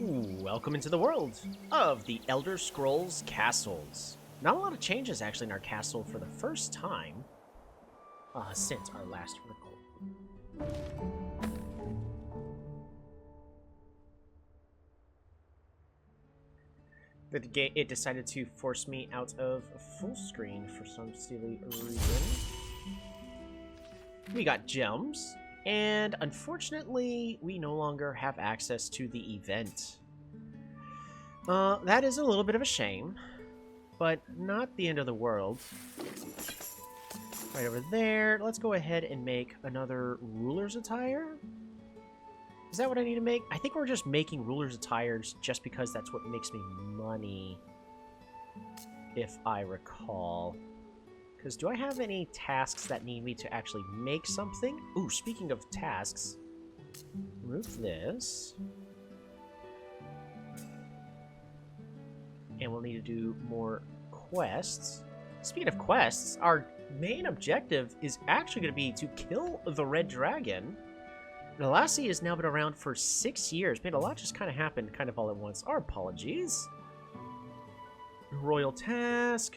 Welcome into the world of the Elder Scrolls Castles. Not a lot of changes actually in our castle for the first time since our last record. It decided to force me out of full screen for some silly reason. We got gems. And unfortunately, we no longer have access to the event. That is a little bit of a shame, but not the end of the world. Right over there. Let's go ahead and make another ruler's attire. Is that what I need to make? I think we're just making ruler's attires just because that's what makes me money, if I recall. Because do I have any tasks that need me to actually make something? Ooh, speaking of tasks, remove this. And we'll need to do more quests. Speaking of quests, our main objective is actually going to be to kill the red dragon. The Lassie has now been around for 6 years. Man, a lot just kind of happened kind of all at once. Our apologies. Royal task,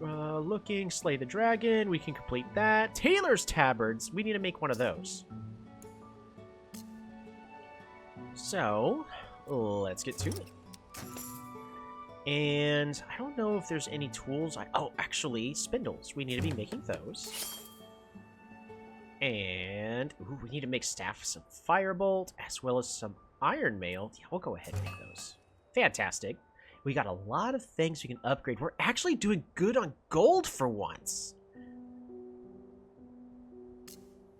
looking, slay the dragon, we can complete that. Tailor's tabards, we need to make one of those. So, let's get to it. And I don't know if there's any tools. Oh, actually, spindles, we need to be making those. And, ooh, we need to make staffs of firebolt, as well as some iron mail. Yeah, we'll go ahead and make those. Fantastic. We got a lot of things we can upgrade. We're actually doing good on gold for once.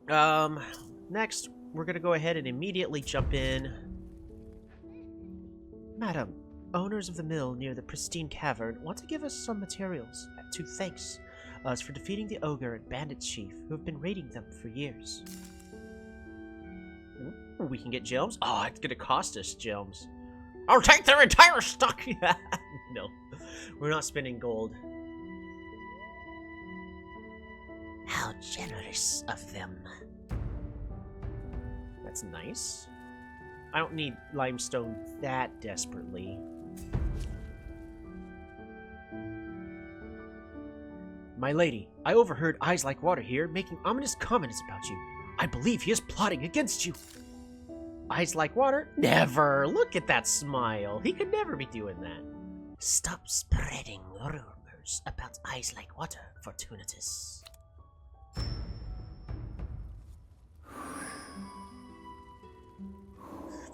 Next, we're going to go ahead and immediately jump in. Madam, owners of the mill near the pristine cavern want to give us some materials to thanks us for defeating the ogre and bandit chief who have been raiding them for years. Ooh, we can get gems. Oh, it's going to cost us gems. I'll take their entire stock! No, we're not spending gold. How generous of them. That's nice. I don't need limestone that desperately. My lady, I overheard Eyes Like Water here making ominous comments about you. I believe he is plotting against you. Eyes like water? Never! Look at that smile. He could never be doing that. Stop spreading rumors about eyes like water, Fortunatus.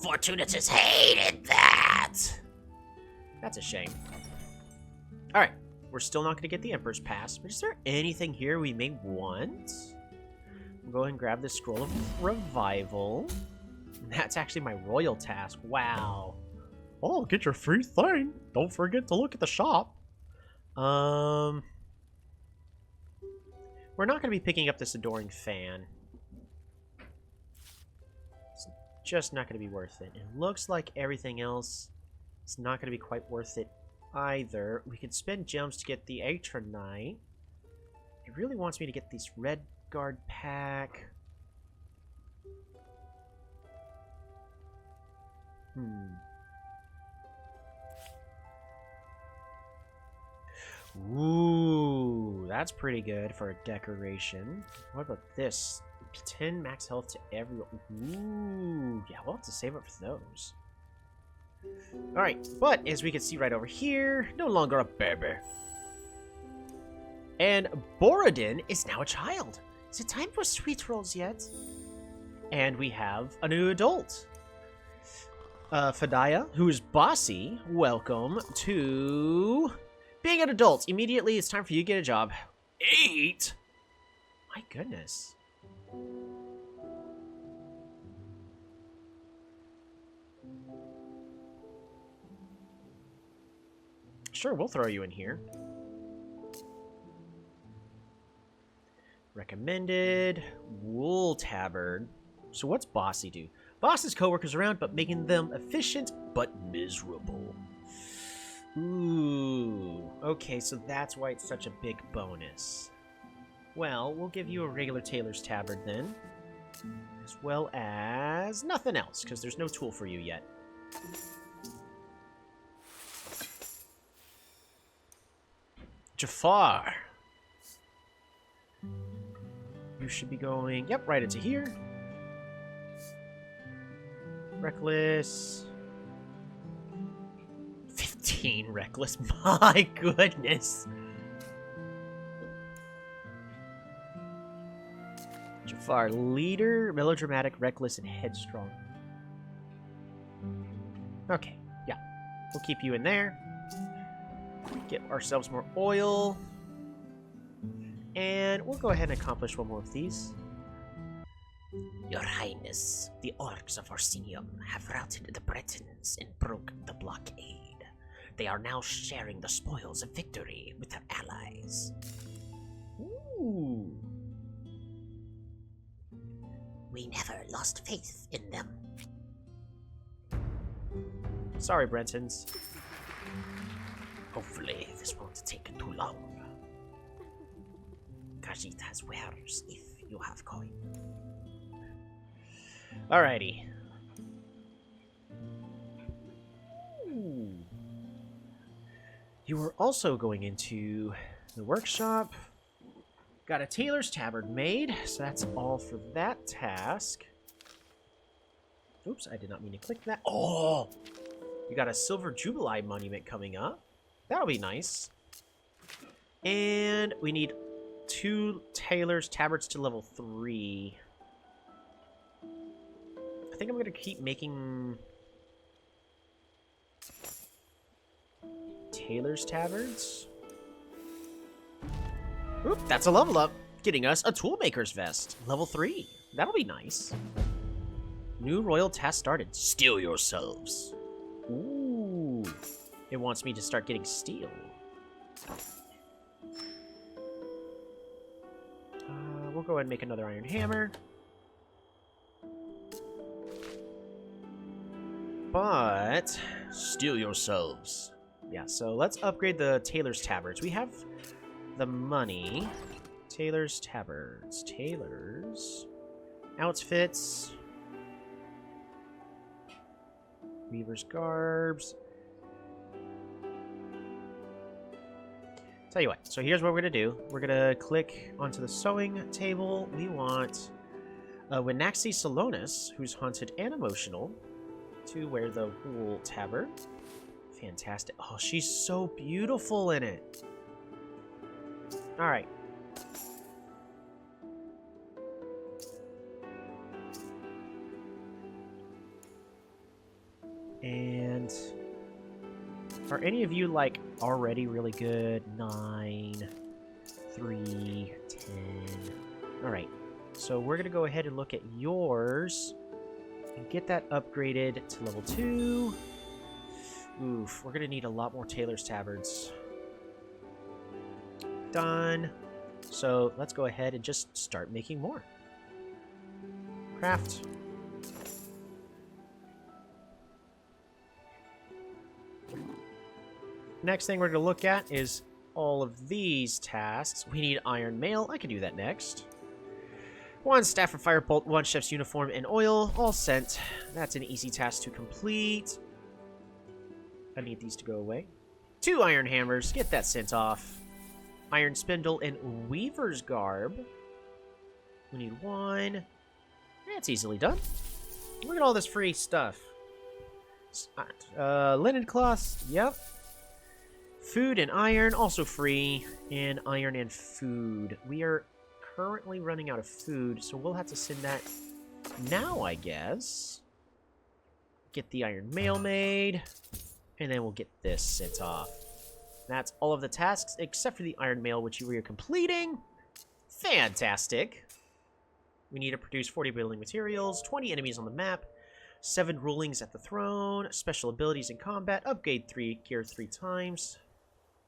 Fortunatus hated that! That's a shame. Alright, we're still not going to get the Emperor's Pass, but is there anything here we may want? We'll go ahead and grab this Scroll of Revival. That's actually my royal task. Wow. Oh, get your free thing. Don't forget to look at the shop. We're not going to be picking up this adoring fan. It's just not going to be worth it. It looks like everything else is not going to be quite worth it either. We could spend gems to get the Atronite. It really wants me to get this Red Guard pack. Ooh, that's pretty good for a decoration. What about this? 10 max health to everyone. Ooh, yeah, we'll have to save up for those. Alright, but as we can see right over here, no longer a baby. And Borodin is now a child. Is it time for sweet rolls yet? And we have a new adult. Fadaya, who is bossy, welcome to being an adult. Immediately, it's time for you to get a job. 8? My goodness. Sure, we'll throw you in here. Recommended. Wool tabard. So what's bossy do? Bosses coworkers around, but making them efficient, but miserable. Ooh. Okay, so that's why it's such a big bonus. Well, we'll give you a regular tailor's tabard then. As well as nothing else, because there's no tool for you yet. Jafar. You should be going, yep, right into here. Reckless. 15 reckless. My goodness. Jafar, leader, melodramatic, reckless, and headstrong. Okay, yeah. We'll keep you in there. Get ourselves more oil. And we'll go ahead and accomplish one more of these. Your Highness, the orcs of Orsinium have routed the Bretons and broke the blockade. They are now sharing the spoils of victory with their allies. Ooh. We never lost faith in them. Sorry, Bretons. Hopefully, this won't take too long. Khajiit has wares if you have coin. Alrighty. Ooh. You were also going into the workshop. Got a tailor's tabard made, so that's all for that task. Oops, I did not mean to click that. Oh! You got a Silver Jubilee monument coming up. That'll be nice. And we need 2 tailor's tabards to level 3. I think I'm going to keep making tailor's tabards. Oop, that's a level up. Getting us a toolmaker's vest. Level 3. That'll be nice. New royal task started. Steel yourselves. Ooh. It wants me to start getting steel. We'll go ahead and make another iron hammer. But steel yourselves. Yeah, so let's upgrade the tailor's tabards. We have the money. Tailor's tabards. Tailor's outfits. Weaver's garbs. Tell you what, so here's what we're going to do. We're going to click onto the sewing table. We want Winaxi Salonis, who's haunted and emotional, to wear the wool tabard. Fantastic. Oh, she's so beautiful in it. Alright. And are any of you, like, already really good? 9, 3, 10. Alright. So we're going to go ahead and look at yours and get that upgraded to level 2. Oof, we're going to need a lot more tailor's tabards. Done. So let's go ahead and just start making more. Craft. Next thing we're going to look at is all of these tasks. We need iron mail. I can do that next. 1 staff for firebolt, 1 chef's uniform, and oil. All sent. That's an easy task to complete. I need these to go away. 2 iron hammers. Get that sent off. Iron spindle and weaver's garb. We need 1. That's easily done. Look at all this free stuff. Linen cloths. Yep. Food and iron, also free. And iron and food. We are currently running out of food, so we'll have to send that now, I guess. Get the iron mail made. And then we'll get this sent off. That's all of the tasks, except for the iron mail, which we are completing. Fantastic. We need to produce 40 building materials, 20 enemies on the map, 7 rulings at the throne, special abilities in combat, upgrade 3 gear 3 times.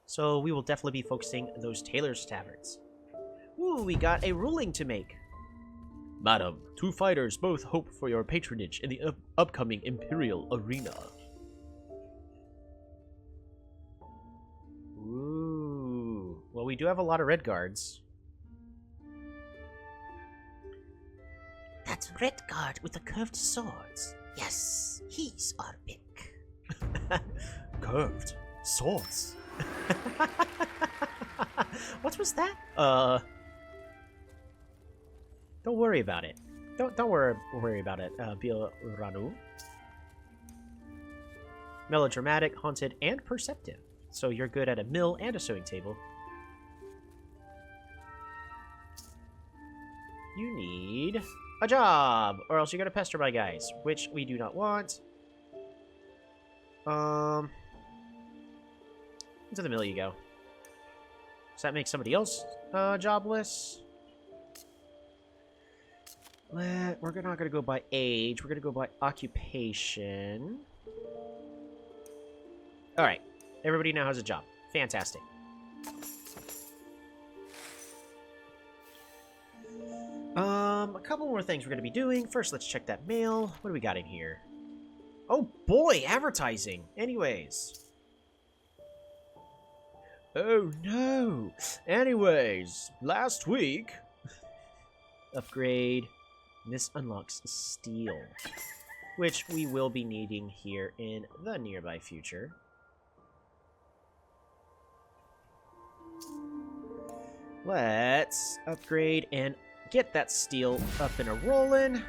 So we will definitely be focusing on those tailor's tabards. Ooh, we got a ruling to make. Madam, 2 fighters both hope for your patronage in the upcoming Imperial Arena. Ooh. Well, we do have a lot of red guards. That red guard with the curved swords. Yes, he's our pick. Curved swords. What was that? Don't worry about it. Don't worry about it, Bioranu. Melodramatic, haunted, and perceptive. So you're good at a mill and a sewing table. You need a job, or else you're gonna pester my guys, which we do not want. Into the mill you go. Does that make somebody else jobless? We're not gonna go by age. We're gonna go by occupation. All right, everybody now has a job. Fantastic. A couple more things we're going to be doing. First, let's check that mail. What do we got in here? Oh boy, advertising. Anyways. Oh no. Anyways, last week. Upgrade. This unlocks steel, which we will be needing here in the nearby future. Let's upgrade and get that steel up and a-rolling.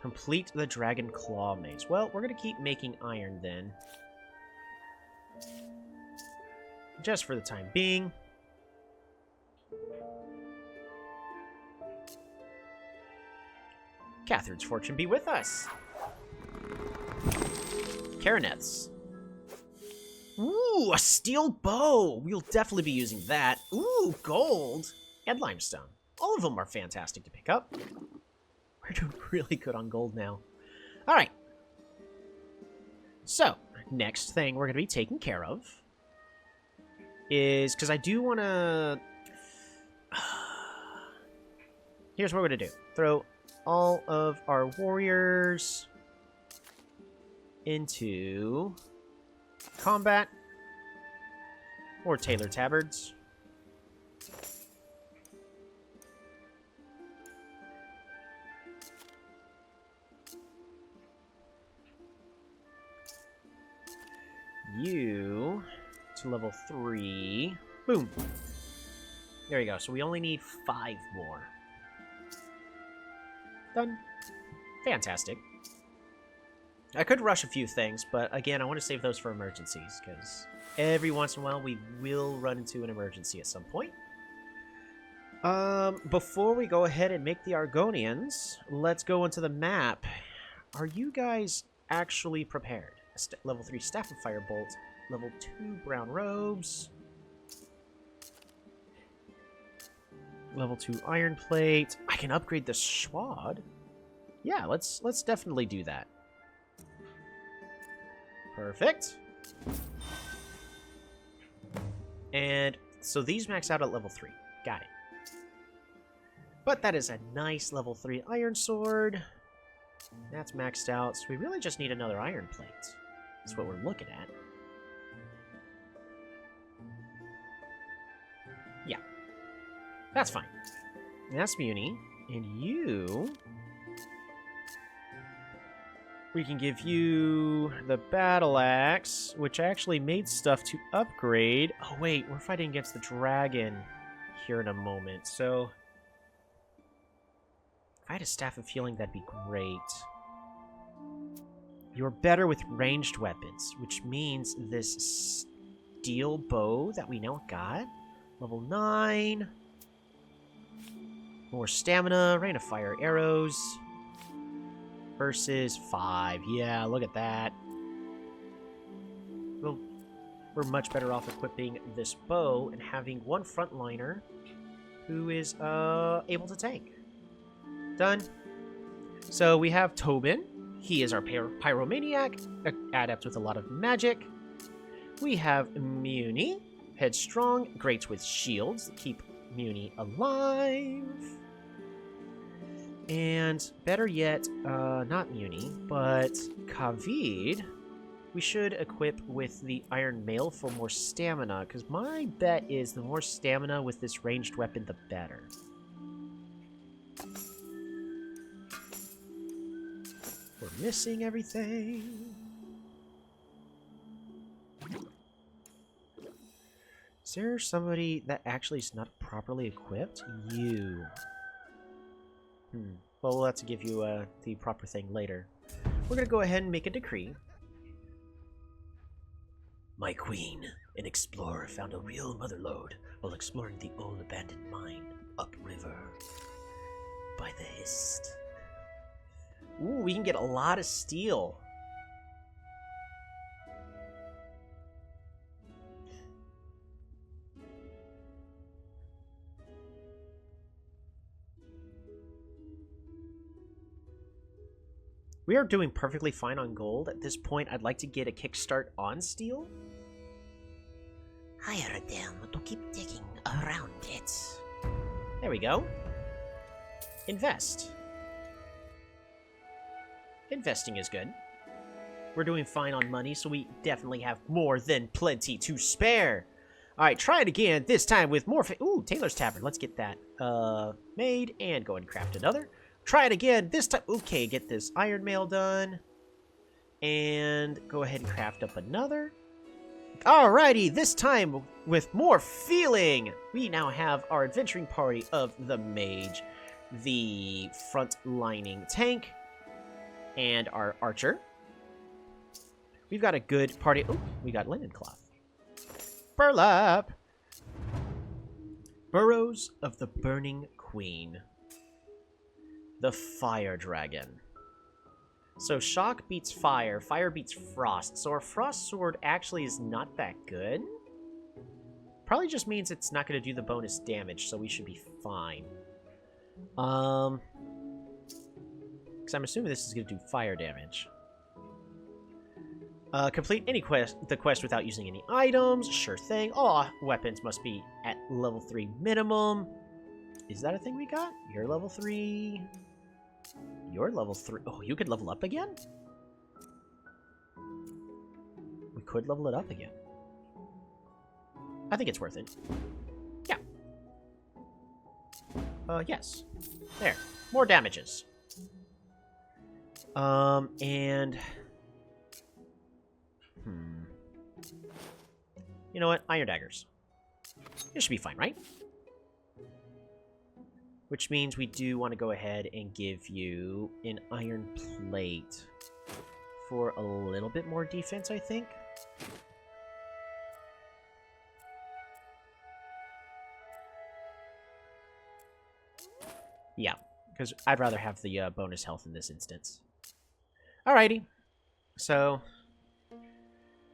Complete the Dragon Claw Mace. Well, we're going to keep making iron then. Just for the time being. Catherine's fortune be with us. Karaneth's. Ooh, a steel bow! We'll definitely be using that. Ooh, gold! And limestone. All of them are fantastic to pick up. We're doing really good on gold now. Alright. So, next thing we're going to be taking care of is... because I do want to... Here's what we're going to do. Throw all of our warriors into... combat or Taylor Tabards. You to level 3. Boom. There we go. So we only need 5 more. Done. Fantastic. I could rush a few things, but again, I want to save those for emergencies, because every once in a while we will run into an emergency at some point. Before we go ahead and make the Argonians, let's go into the map. Are you guys actually prepared? Level 3 Staff of Firebolt, level 2 Brown Robes, level 2 Iron Plate. I can upgrade the Schwad. Yeah, let's definitely do that. Perfect. And so these max out at level 3. Got it. But that is a nice level 3 iron sword. That's maxed out, so we really just need another iron plate. That's what we're looking at. Yeah. That's fine. That's Muni. And you... we can give you the Battle Axe, which actually made stuff to upgrade. Oh, wait, we're fighting against the dragon here in a moment, so... if I had a Staff of Healing, that'd be great. You're better with ranged weapons, which means this steel bow that we now got. Level 9. More stamina, rain of fire arrows. Versus 5. Yeah, look at that. Well, we're much better off equipping this bow and having one frontliner who is able to tank. Done. So we have Tobin. He is our pyromaniac, adept with a lot of magic. We have Muni, headstrong, great with shields that keep Muni alive. And better yet, not Muni, but Kavid, we should equip with the Iron Mail for more stamina, because my bet is the more stamina with this ranged weapon, the better. We're missing everything. Is there somebody that actually is not properly equipped? You. Well, we'll have to give you the proper thing later. We're going to go ahead and make a decree. My queen, an explorer, found a real motherlode while exploring the old abandoned mine upriver by the Hist. Ooh, we can get a lot of steel. We are doing perfectly fine on gold. At this point, I'd like to get a kickstart on steel. Hire them to keep digging around it. There we go. Invest. Investing is good. We're doing fine on money, so we definitely have more than plenty to spare. Alright, try it again, this time with more ooh, Taylor's Tavern. Let's get that made and go and craft another. Try it again, this time. Okay, get this iron mail done. And go ahead and craft up another. Alrighty, this time with more feeling. We now have our adventuring party of the mage, the front-lining tank, and our archer. We've got a good party. Oh, we got linen cloth. Burlap. Burrows of the Burning Queen. The Fire Dragon. So shock beats fire, fire beats frost. So our frost sword actually is not that good. Probably just means it's not going to do the bonus damage, so we should be fine. Because I'm assuming this is going to do fire damage. Complete the quest without using any items. Sure thing. Oh, weapons must be at level 3 minimum. Is that a thing we got? You're level 3. You're level 3. Oh, you could level up again? We could level it up again. I think it's worth it. Yeah. Yes. There. More damages. And... You know what? Iron daggers. It should be fine, right? Which means we do want to go ahead and give you an iron plate for a little bit more defense, I think. Yeah, because I'd rather have the bonus health in this instance. Alrighty. So,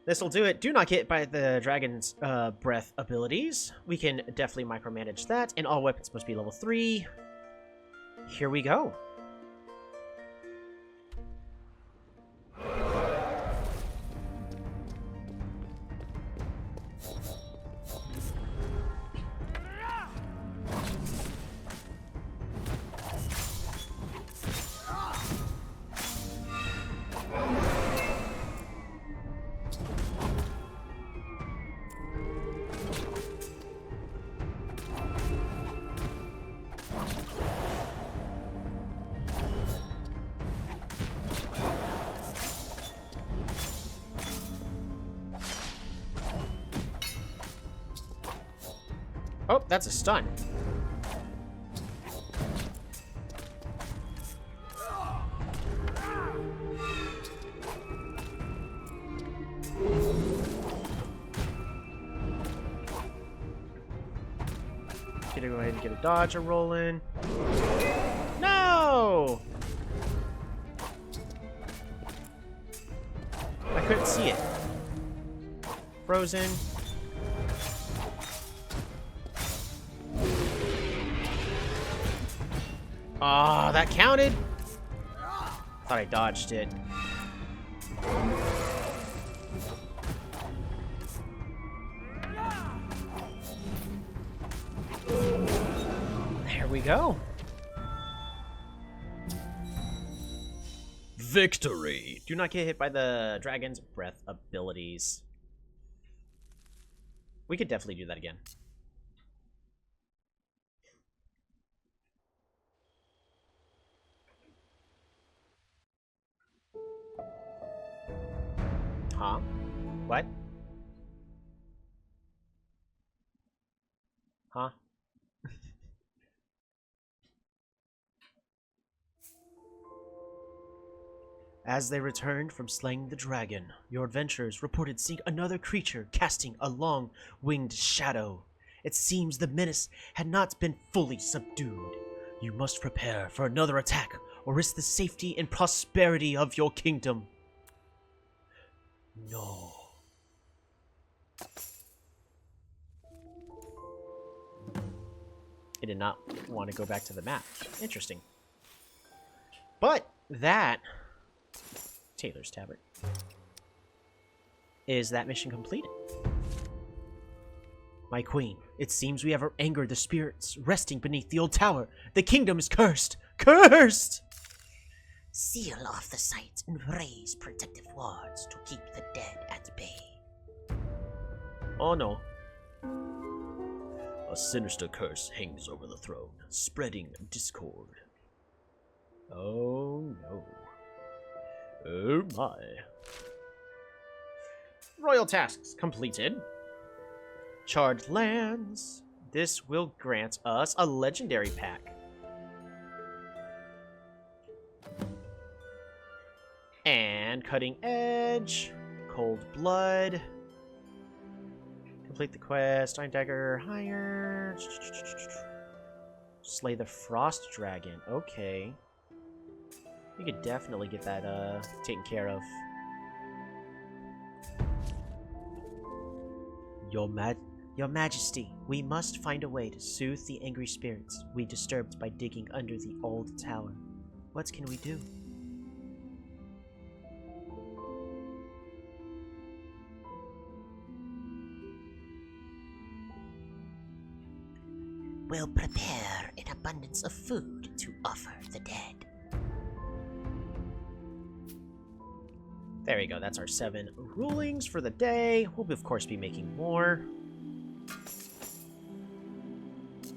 this'll do it. Do not get hit by the dragon's breath abilities. We can definitely micromanage that. And all weapons must be level 3. Here we go. Oh, that's a stun. Gonna go ahead and get a dodge rolling. No! I couldn't see it. Frozen. Ah, that counted. Thought I dodged it. There we go. Victory. Do not get hit by the dragon's breath abilities. We could definitely do that again. Huh? What? Huh? As they returned from slaying the dragon, your adventurers reported seeing another creature casting a long, winged shadow. It seems the menace had not been fully subdued. You must prepare for another attack, or risk the safety and prosperity of your kingdom. No. I did not want to go back to the map. Interesting. But that... Taylor's Tavern. Is that mission completed? My queen, it seems we have angered the spirits resting beneath the old tower. The kingdom is cursed! Cursed! Seal off the site and raise protective wards to keep the dead at bay. Oh no. A sinister curse hangs over the throne, spreading discord. Oh no. Oh my. Royal tasks completed. Charred lands. This will grant us a legendary pack. And cutting edge. Cold blood. Complete the quest. Iron dagger. Higher. Slay the frost dragon. Okay. We could definitely get that taken care of. Your Majesty, we must find a way to soothe the angry spirits we disturbed by digging under the old tower. What can we do? We'll prepare an abundance of food to offer the dead. There we go. That's our 7 rulings for the day. We'll, of course, be making more.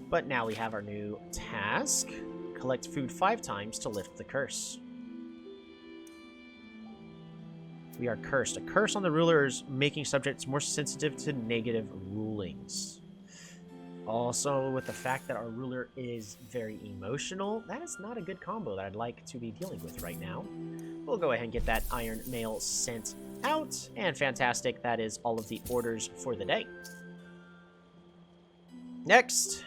But now we have our new task. Collect food 5 times to lift the curse. We are cursed. A curse on the rulers, making subjects more sensitive to negative rulings. Also, with the fact that our ruler is very emotional, that is not a good combo that I'd like to be dealing with right now. We'll go ahead and get that iron mail sent out. And fantastic, that is all of the orders for the day. Next,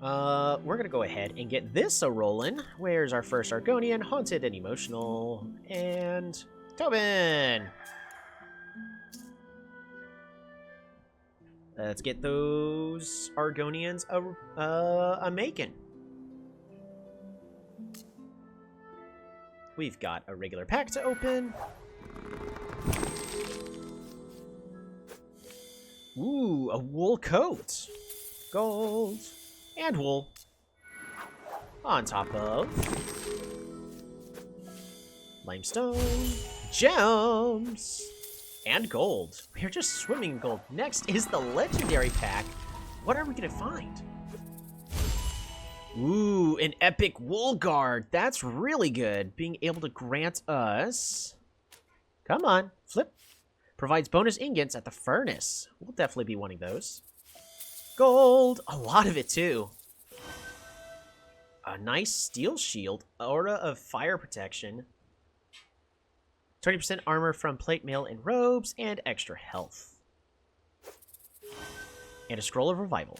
we're going to go ahead and get this a-rollin'. Where's our first Argonian? Haunted and emotional. And Tobin! Let's get those Argonians a-making. We've got a regular pack to open. Ooh, a wool coat. Gold. And wool. On top of... limestone. Gems. And gold. We're just swimming in gold. Next is the legendary pack. What are we going to find? Ooh, an epic wool guard. That's really good. Being able to grant us... Come on, flip. Provides bonus ingots at the furnace. We'll definitely be wanting those. Gold. A lot of it, too. A nice steel shield. Aura of fire protection. 20% armor from plate mail and robes. And extra health. And a scroll of revival.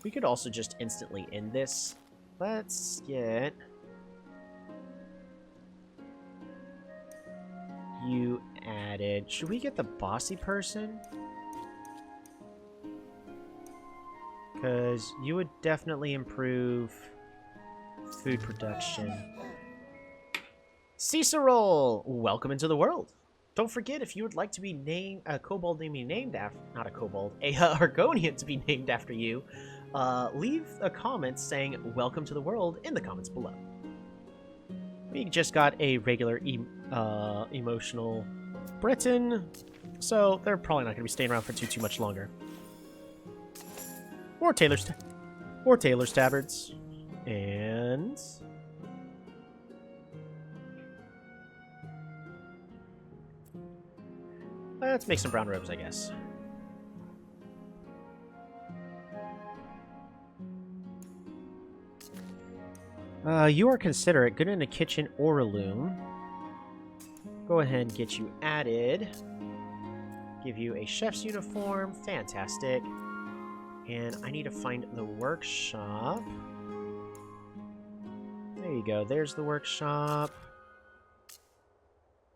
We could also just instantly end this. Let's get... you added... Should we get the bossy person? Because you would definitely improve food production. Cicero! Welcome into the world. Don't forget, if you would like to be named... a kobold to be named after... Not a kobold. A Argonian to be named after you. Leave a comment saying, welcome to the world, in the comments below. We just got a regular emotional Britain, so they're probably not going to be staying around for too much longer. Or Taylor's Tabards. And... Let's make some brown robes, I guess. You are considerate, good in a kitchen or a loom. Go ahead and get you added. Give you a chef's uniform. Fantastic. And I need to find the workshop. There you go. There's the workshop.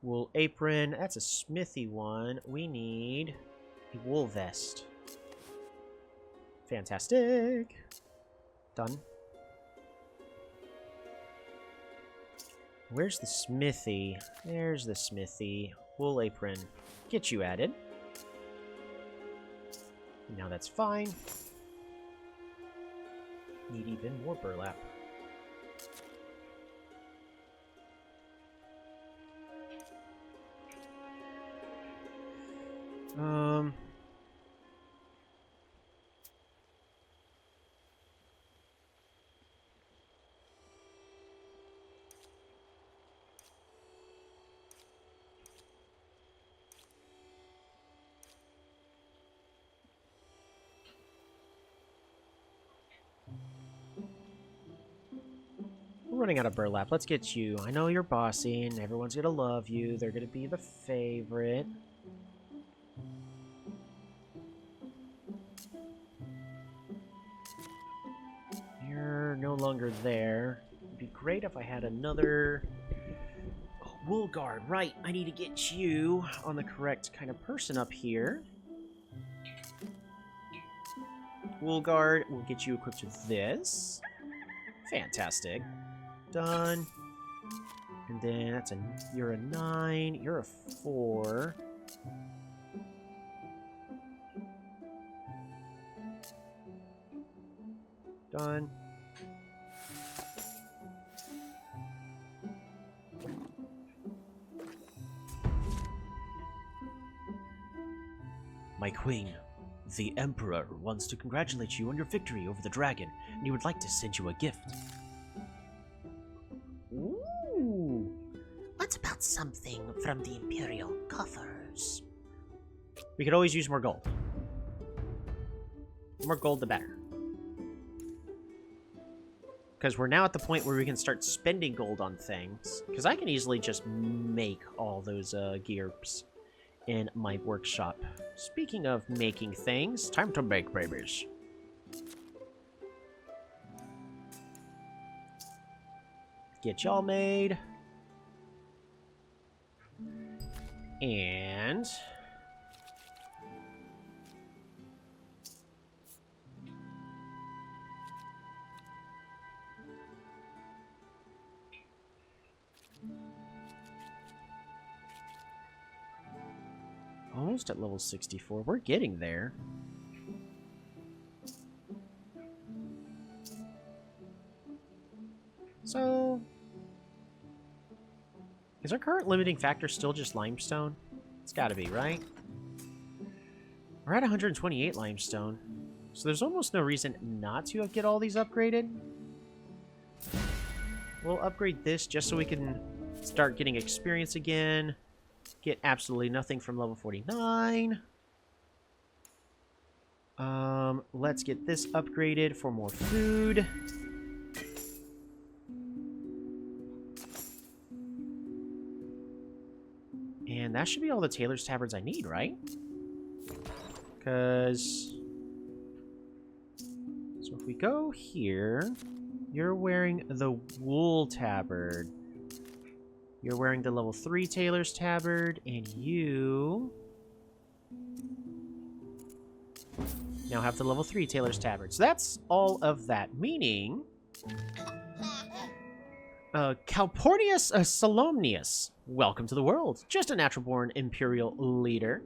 Wool apron. That's a smithy one. We need a wool vest. Fantastic. Done. Where's the smithy? There's the smithy. Wool apron. Get you added. Now that's fine. Need even more burlap. We're running out of burlap. Let's get you. I know you're bossy and everyone's gonna love you. They're gonna be the favorite. You're no longer there. It'd be great if I had another... Oh, wool guard. Right, I need to get you on the correct kind of person up here. Wool guard, we'll get you equipped with this. Fantastic. Done. And then that's you're a 9, you're a 4. Done. My queen, the Emperor wants to congratulate you on your victory over the dragon, and he would like to send you a gift. Ooh. What about something from the Imperial coffers? We could always use more gold. The more gold, the better. Because we're now at the point where we can start spending gold on things. Because I can easily just make all those gears in my workshop. Speaking of making things, time to make babies. Get y'all made. And... almost at level 64. We're getting there. So... is our current limiting factor still just limestone? It's gotta be, right? We're at 128 limestone. So there's almost no reason not to get all these upgraded. We'll upgrade this just so we can start getting experience again. Get absolutely nothing from level 49. Let's get this upgraded for more food. And that should be all the tailor's tabards I need, right? Because... so if we go here, you're wearing the wool tabard. You're wearing the level 3 tailor's tabard, and you... now have the level 3 tailor's tabard. So that's all of that, meaning... Calpornius Salomnius, welcome to the world. Just a natural-born Imperial leader.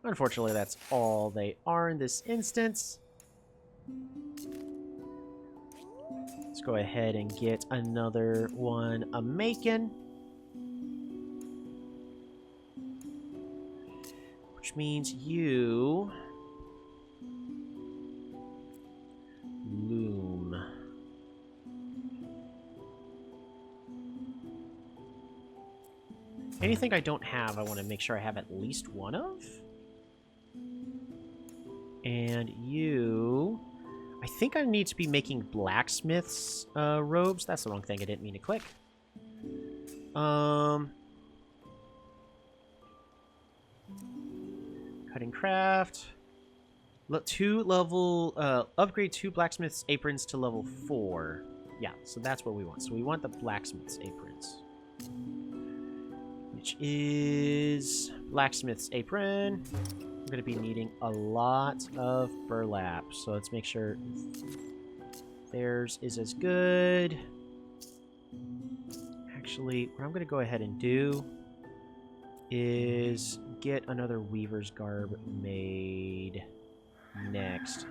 Unfortunately, that's all they are in this instance. Let's go ahead and get another one a-making. Which means you... loom. Anything I don't have, I want to make sure I have at least one of. And you... I think I need to be making blacksmith's robes. That's the wrong thing. I didn't mean to click. Cutting craft. Upgrade 2 blacksmith's aprons to level 4. Yeah, so that's what we want. So we want the blacksmith's aprons. Which is blacksmith's apron. I'm going to be needing a lot of burlap. So let's make sure theirs is as good. Actually, what I'm going to go ahead and do is get another weaver's garb made next.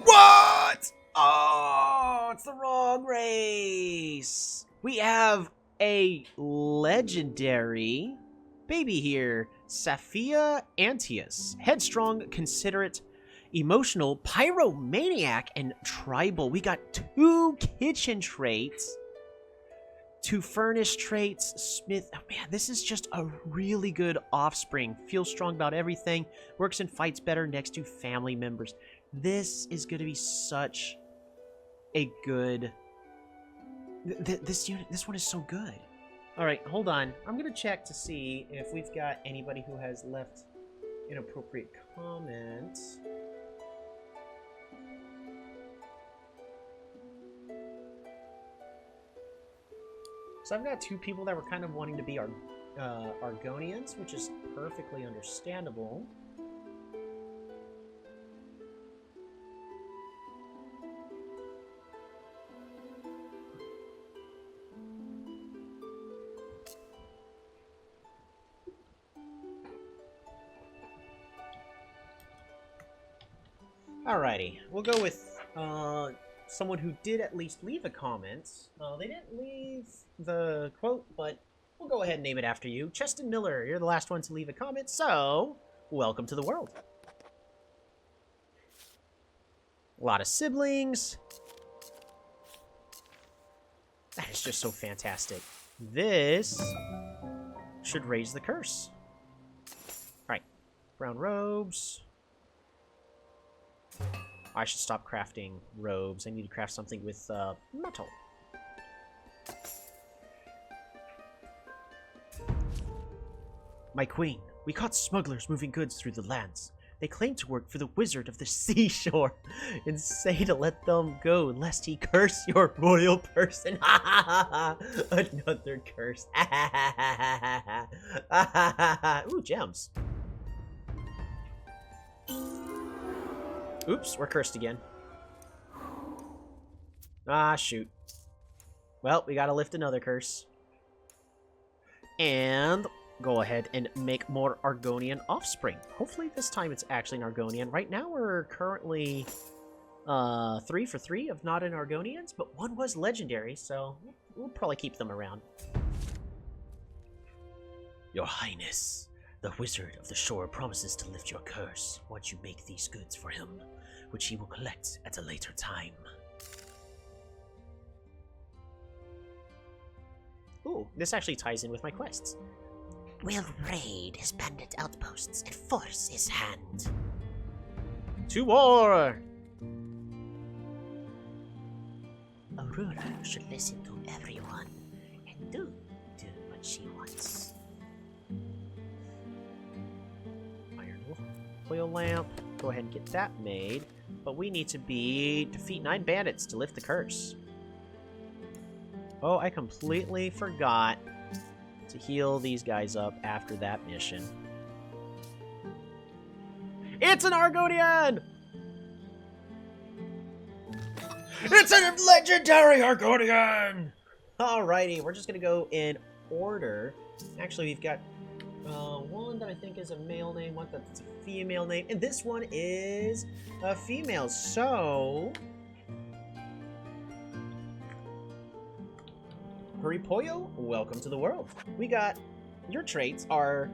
What? Oh, it's the wrong race. We have a legendary baby here. Saphia Antius. Headstrong, considerate, emotional, pyromaniac, and tribal. We got 2 kitchen traits. 2 furnace traits. Smith. Oh, man, this is just a really good offspring. Feels strong about everything. Works and fights better next to family members. This is going to be such a good... This one is so good. Alright, hold on. I'm going to check to see if we've got anybody who has left inappropriate comments. So I've got 2 people that were kind of wanting to be Argonians, which is perfectly understandable. Alrighty, we'll go with someone who did at least leave a comment. They didn't leave the quote, but we'll go ahead and name it after you. Cheston Miller, you're the last one to leave a comment, so welcome to the world. A lot of siblings. That is just so fantastic. This should raise the curse. Alright, brown robes. I should stop crafting robes. I need to craft something with metal. My queen, we caught smugglers moving goods through the lands. They claim to work for the wizard of the seashore and say to let them go lest he curse your royal person. Another curse. Ooh, gems. Oops, we're cursed again. Ah, shoot. Well, we gotta lift another curse. And go ahead and make more Argonian offspring. Hopefully this time it's actually an Argonian. Right now we're currently 3 for 3 of not an Argonians, but 1 was legendary, so we'll probably keep them around. Your Highness, the wizard of the shore promises to lift your curse once you make these goods for him, which he will collect at a later time. Ooh, this actually ties in with my quests. We'll raid his bandit outposts and force his hand. To war! Aurora should listen to everyone and do what she wants. Iron oil lamp. Go ahead and get that made. But we need to defeat 9 bandits to lift the curse. Oh, I completely forgot to heal these guys up after that mission. It's an Argonian! It's a legendary Argonian! Alrighty, we're just gonna go in order. Actually, we've got one that I think is a male name, one that's a female name, and this one is a female, so... Huripoyo, welcome to the world. We got... Your traits are...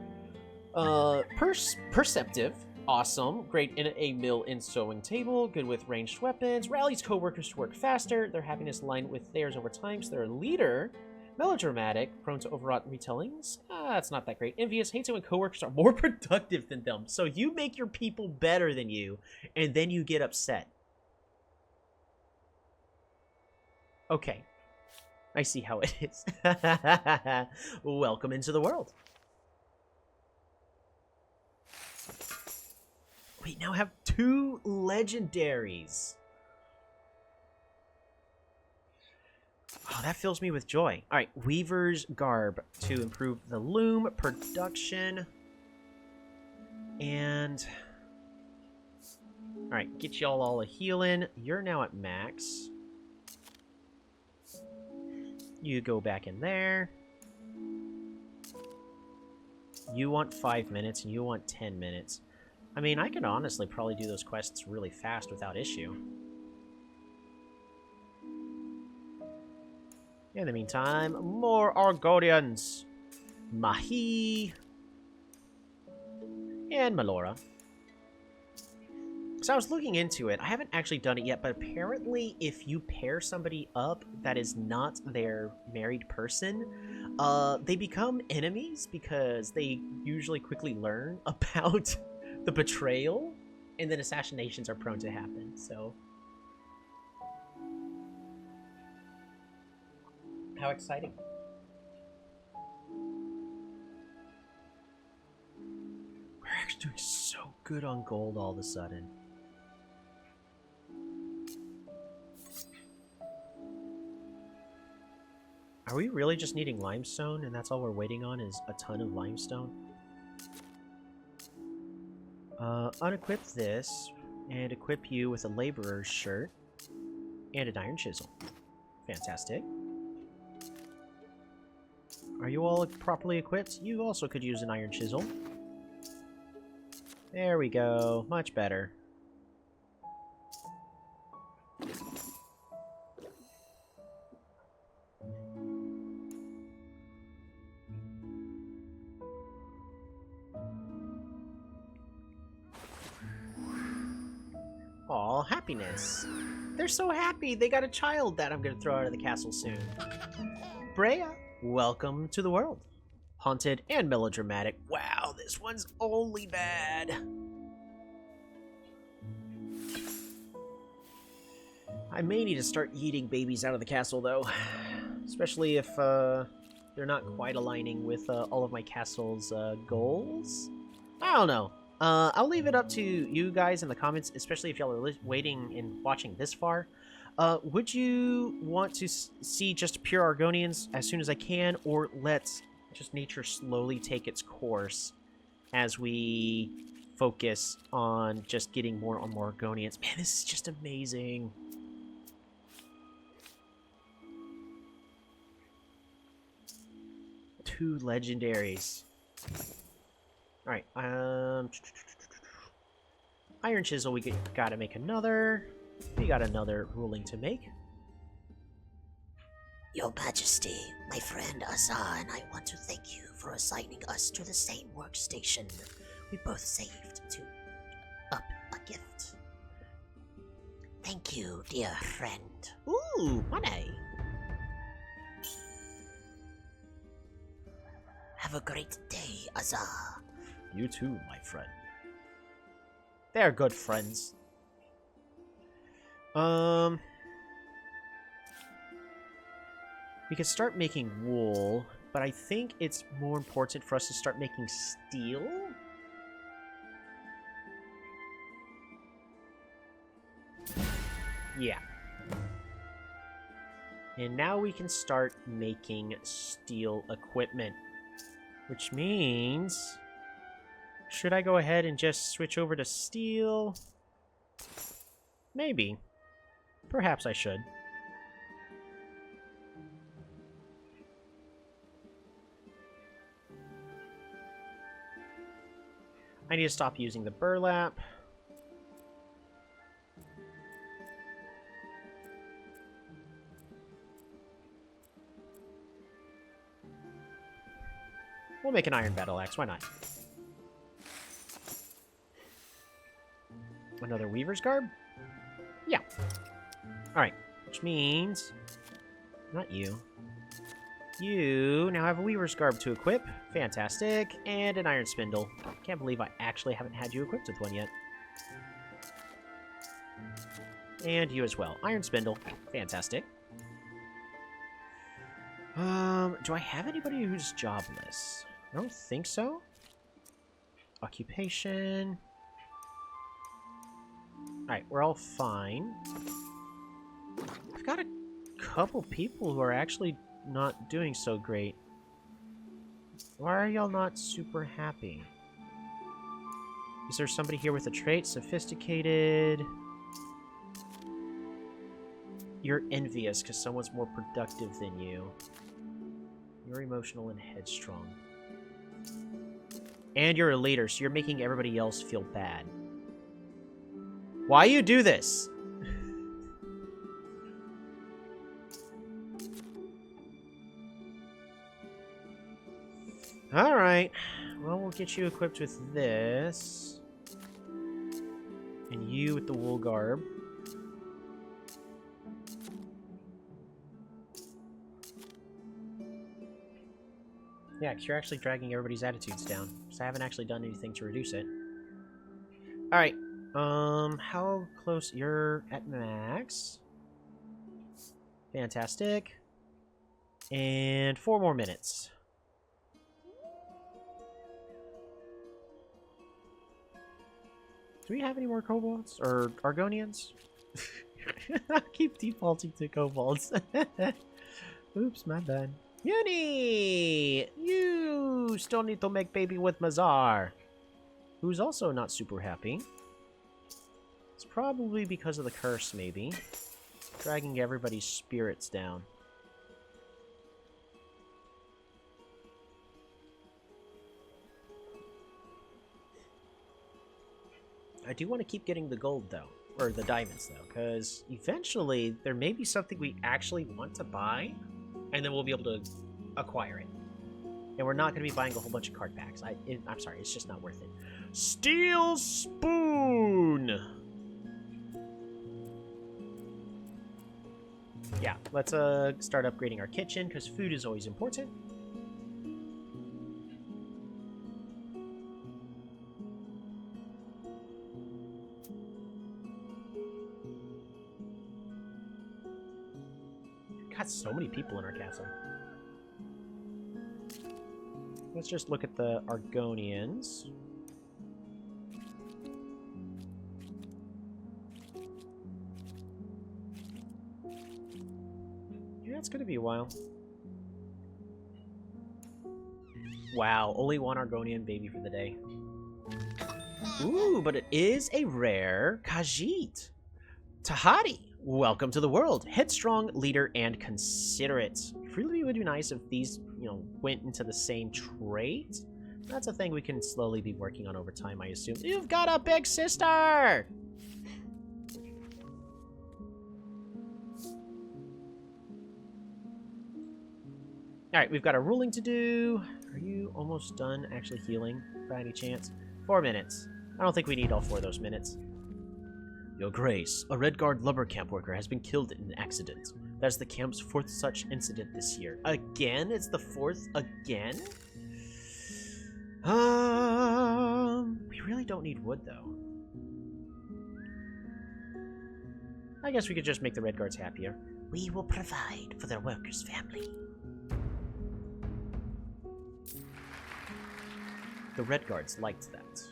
Perceptive, awesome, great in a mill and sewing table, good with ranged weapons, rallies co-workers to work faster, their happiness aligned with theirs over time, so they're a leader, Melodramatic, prone to overwrought retellings. That's not that great. Envious, hates it when coworkers are more productive than them. So you make your people better than you, and then you get upset. Okay. I see how it is. Welcome into the world. We now have 2 legendaries. Oh, that fills me with joy. All right, Weaver's Garb to improve the loom production. And... all right, get y'all all a heal-in. You're now at max. You go back in there. You want 5 minutes, and you want 10 minutes. I mean, I could honestly probably do those quests really fast without issue. In the meantime, more Argonians. Mahi. And Melora. So I was looking into it. I haven't actually done it yet, but apparently if you pair somebody up that is not their married person, they become enemies because they usually quickly learn about the betrayal, and then assassinations are prone to happen, so... how exciting. We're actually doing so good on gold all of a sudden. Are we really just needing limestone, and that's all we're waiting on is a ton of limestone? Unequip this, and equip you with a laborer's shirt, and an iron chisel. Fantastic. Are you all properly equipped? You also could use an iron chisel. There we go. Much better. Aw, happiness. They're so happy. They got a child that I'm going to throw out of the castle soon. Brea, welcome to the world. Haunted and melodramatic. Wow, this one's only bad. I may need to start eating babies out of the castle, though. Especially if they're not quite aligning with all of my castle's goals. I don't know. I'll leave it up to you guys in the comments, especially if y'all are waiting and watching this far. Would you want to see just pure Argonians as soon as I can, or let just nature slowly take its course as we focus on just getting more and more Argonians? Man, this is just amazing. Two legendaries. Alright, Iron Chisel, we gotta make another. We got another ruling to make. Your Majesty, my friend Azar and I want to thank you for assigning us to the same workstation. We both saved to up a gift. Thank you, dear friend. Ooh, money. Have a great day, Azar. You too, my friend. They're good friends. We could start making wool, but I think it's more important for us to start making steel. Yeah. And now we can start making steel equipment, which means... should I go ahead and just switch over to steel? Maybe. Perhaps I should. I need to stop using the burlap. We'll make an iron battle axe, why not? Another weaver's garb? Yeah. Alright, which means... not you. You now have a weaver's garb to equip. Fantastic. And an iron spindle. Can't believe I actually haven't had you equipped with one yet. And you as well. Iron spindle. Fantastic. Do I have anybody who's jobless? I don't think so. Occupation. Alright, we're all fine. I've got a couple people who are actually not doing so great. Why are y'all not super happy? Is there somebody here with a trait? Sophisticated. You're envious because someone's more productive than you. You're emotional and headstrong. And you're a leader, so you're making everybody else feel bad. Why you do this? Alright. Well, we'll get you equipped with this. And you with the wool garb. Yeah, because you're actually dragging everybody's attitudes down. So I haven't actually done anything to reduce it. Alright. How close? You're at max. Fantastic. And 4 more minutes. Do we have any more kobolds? Or Argonians? I keep defaulting to kobolds. Oops, my bad. Uni! You still need to make baby with Mazar. Who's also not super happy. It's probably because of the curse, maybe. Dragging everybody's spirits down. I do want to keep getting the gold, though. Or the diamonds, though. Because eventually, there may be something we actually want to buy. And then we'll be able to acquire it. And we're not going to be buying a whole bunch of card packs. I'm sorry, it's just not worth it. Steel Spoon! Yeah, let's start upgrading our kitchen, because food is always important. Got so many people in our castle. Let's just look at the Argonians. Yeah, it's gonna be a while. Wow, only one Argonian baby for the day. Ooh, but it is a rare Khajiit. Tahati, welcome to the world. Headstrong, leader, and considerate. It really would be nice if these, went into the same trait. That's a thing we can slowly be working on over time, I assume. You've got a big sister! Alright, we've got a ruling to do. Are you almost done actually healing, by any chance? 4 minutes. I don't think we need all 4 of those minutes. Your Grace, a Redguard lumber camp worker has been killed in an accident. That is the camp's 4th such incident this year. Again? It's the 4th again? We really don't need wood, though. I guess we could just make the Redguards happier. We will provide for their workers' family. The Redguards liked that.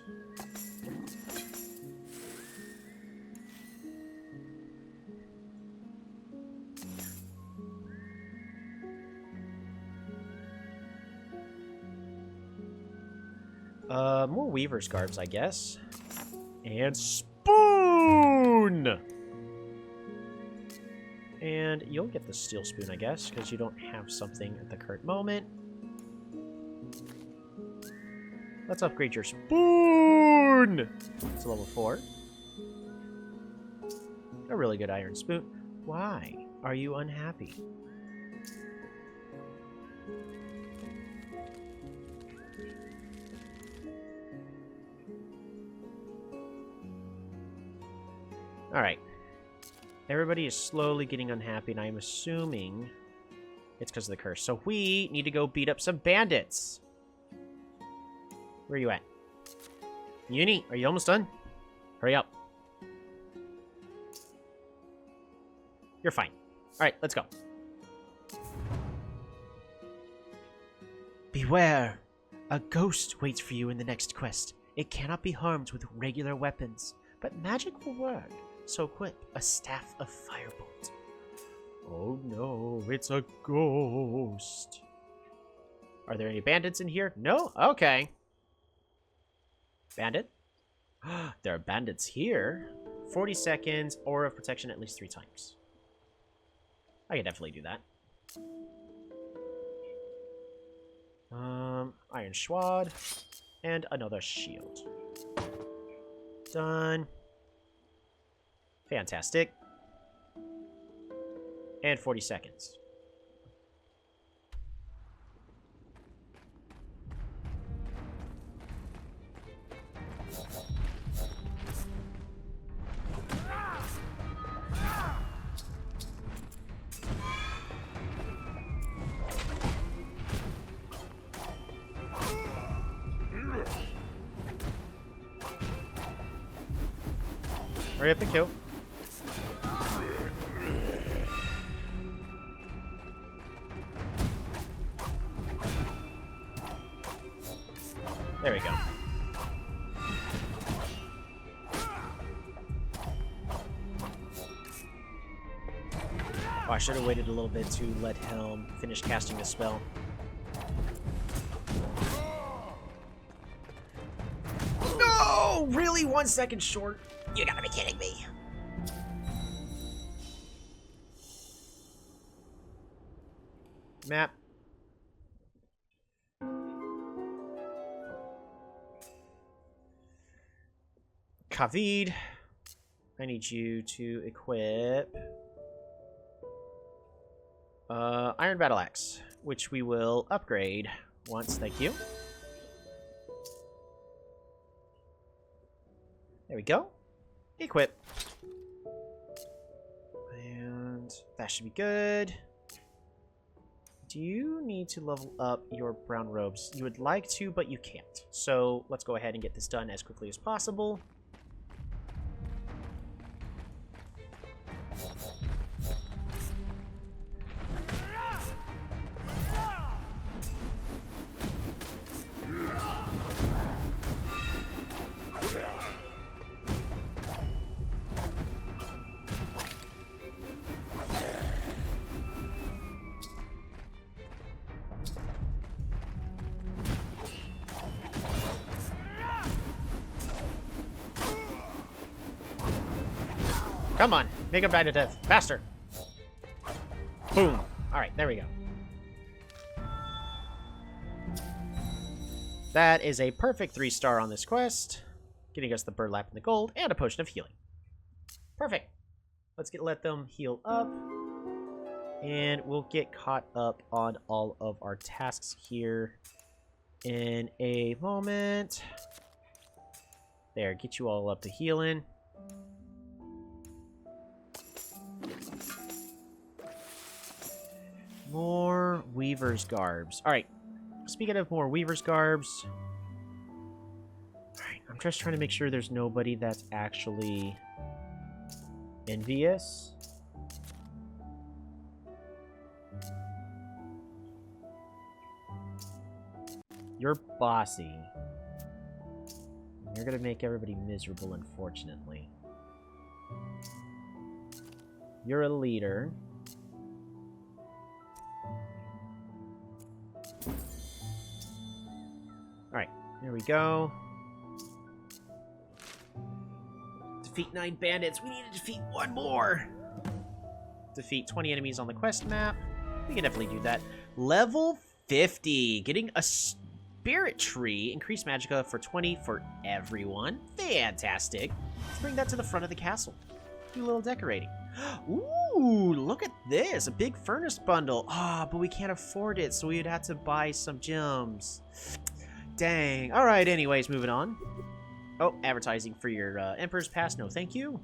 More Weaver's Garbs, I guess. And Spoon! And you'll get the Steel Spoon, I guess, because you don't have something at the current moment. Let's upgrade your Spoon! It's level 4. A really good Iron Spoon. Why are you unhappy? Alright. Everybody is slowly getting unhappy, and I'm assuming It's because of the curse. So we need to go beat up some bandits. Where are you at? Uni, are you almost done? Hurry up. You're fine. Alright, let's go. Beware! A ghost waits for you in the next quest. It cannot be harmed with regular weapons, but magic will work. So equip a staff of firebolt. Oh no, it's a ghost. Are there any bandits in here? No? Okay. Bandit? There are bandits here. 40 seconds, aura of protection at least 3 times. I can definitely do that. Iron Schwad. And another shield. Done. Fantastic. And 40 seconds. Hurry up and kill. There we go. Oh, I should have waited a little bit to let him finish casting the spell. No! Really? 1 second short? You gotta be kidding me. Map. Kavid, I need you to equip Iron Battle Axe, which we will upgrade once. Thank you. There we go. Equip. And that should be good. Do you need to level up your brown robes? You would like to, but you can't. So let's go ahead and get this done as quickly as possible. Come on, make him die to death. Faster. Boom. Alright, there we go. That is a perfect 3-star on this quest. Getting us the burlap and the gold, and a potion of healing. Perfect. Let's let them heal up. And we'll get caught up on all of our tasks here in a moment. There, get you all up to healing. More Weaver's Garbs. Alright, speaking of more Weaver's Garbs. Alright, I'm just trying to make sure there's nobody that's actually envious. You're bossy. You're gonna make everybody miserable, unfortunately. You're a leader. Alright, there we go. Defeat 9 bandits. We need to defeat 1 more. Defeat 20 enemies on the quest map. We can definitely do that. Level 50. Getting a spirit tree. Increased magicka for 20 for everyone. Fantastic. Let's bring that to the front of the castle. Do a little decorating. Ooh, look at this. A big furnace bundle. Ah, but we can't afford it, so we'd have to buy some gems. Dang. Alright, anyways, moving on. Oh, advertising for your Emperor's Pass. No, thank you.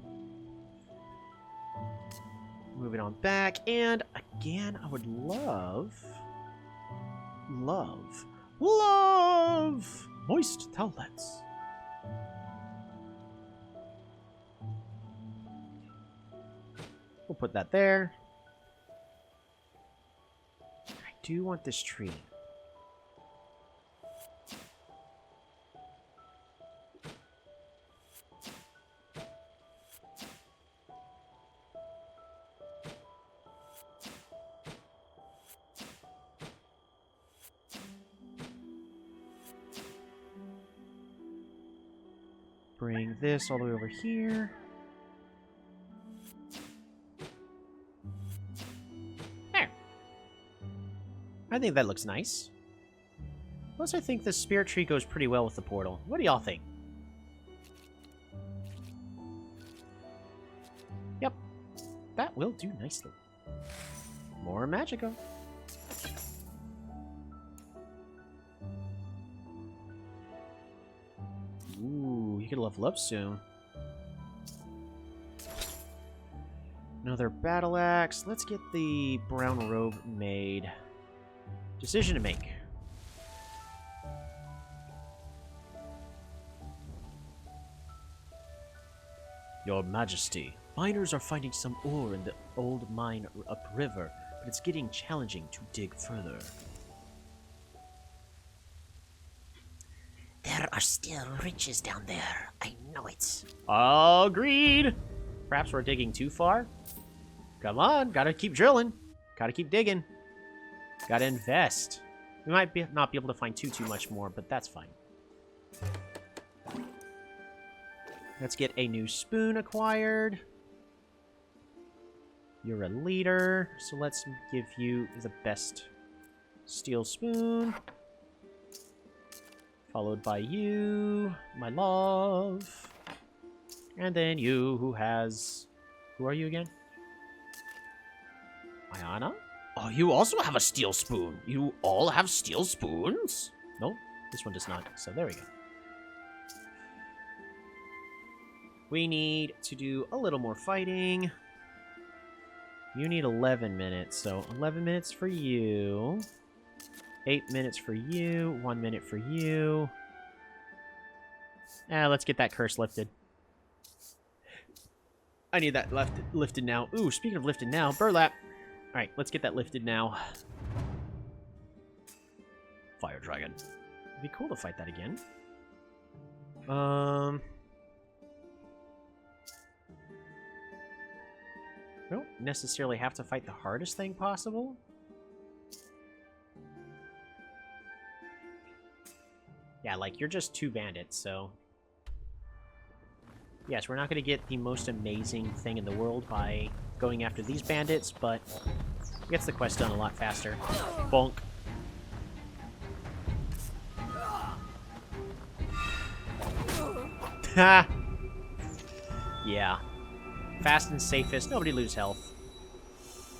Moving on back, and again, I would love moist towelettes. We'll put that there. I do want this tree. Bring this all the way over here. There. I think that looks nice. Plus, I think the spirit tree goes pretty well with the portal. What do y'all think? Yep. That will do nicely. More Magico. Ooh, you could level up soon. Another battle axe. Let's get the brown robe made. Decision to make. Your Majesty, miners are finding some ore in the old mine upriver, but it's getting challenging to dig further. There are still riches down there. I know it. Agreed! Perhaps we're digging too far? Come on, gotta keep drilling. Gotta keep digging. Gotta invest. We might not be able to find too much more, but that's fine. Let's get a new spoon acquired. You're a leader, so let's give you the best steel spoon. Followed by you, my love. And then you, who has... Who are you again? Ayana? Oh, you also have a steel spoon. You all have steel spoons? Nope, this one does not. So there we go. We need to do a little more fighting. You need 11 minutes, so 11 minutes for you. 8 minutes for you. 1 minute for you. Let's get that curse lifted. I need that lifted now. Ooh, speaking of lifted now, burlap. Alright, let's get that lifted now. Fire dragon. It'd be cool to fight that again. We don't necessarily have to fight the hardest thing possible. Yeah, like, you're just 2 bandits, so... Yes, we're not going to get the most amazing thing in the world by going after these bandits, but it gets the quest done a lot faster. Bonk. Ha! Yeah. Fast and safest, nobody lose health.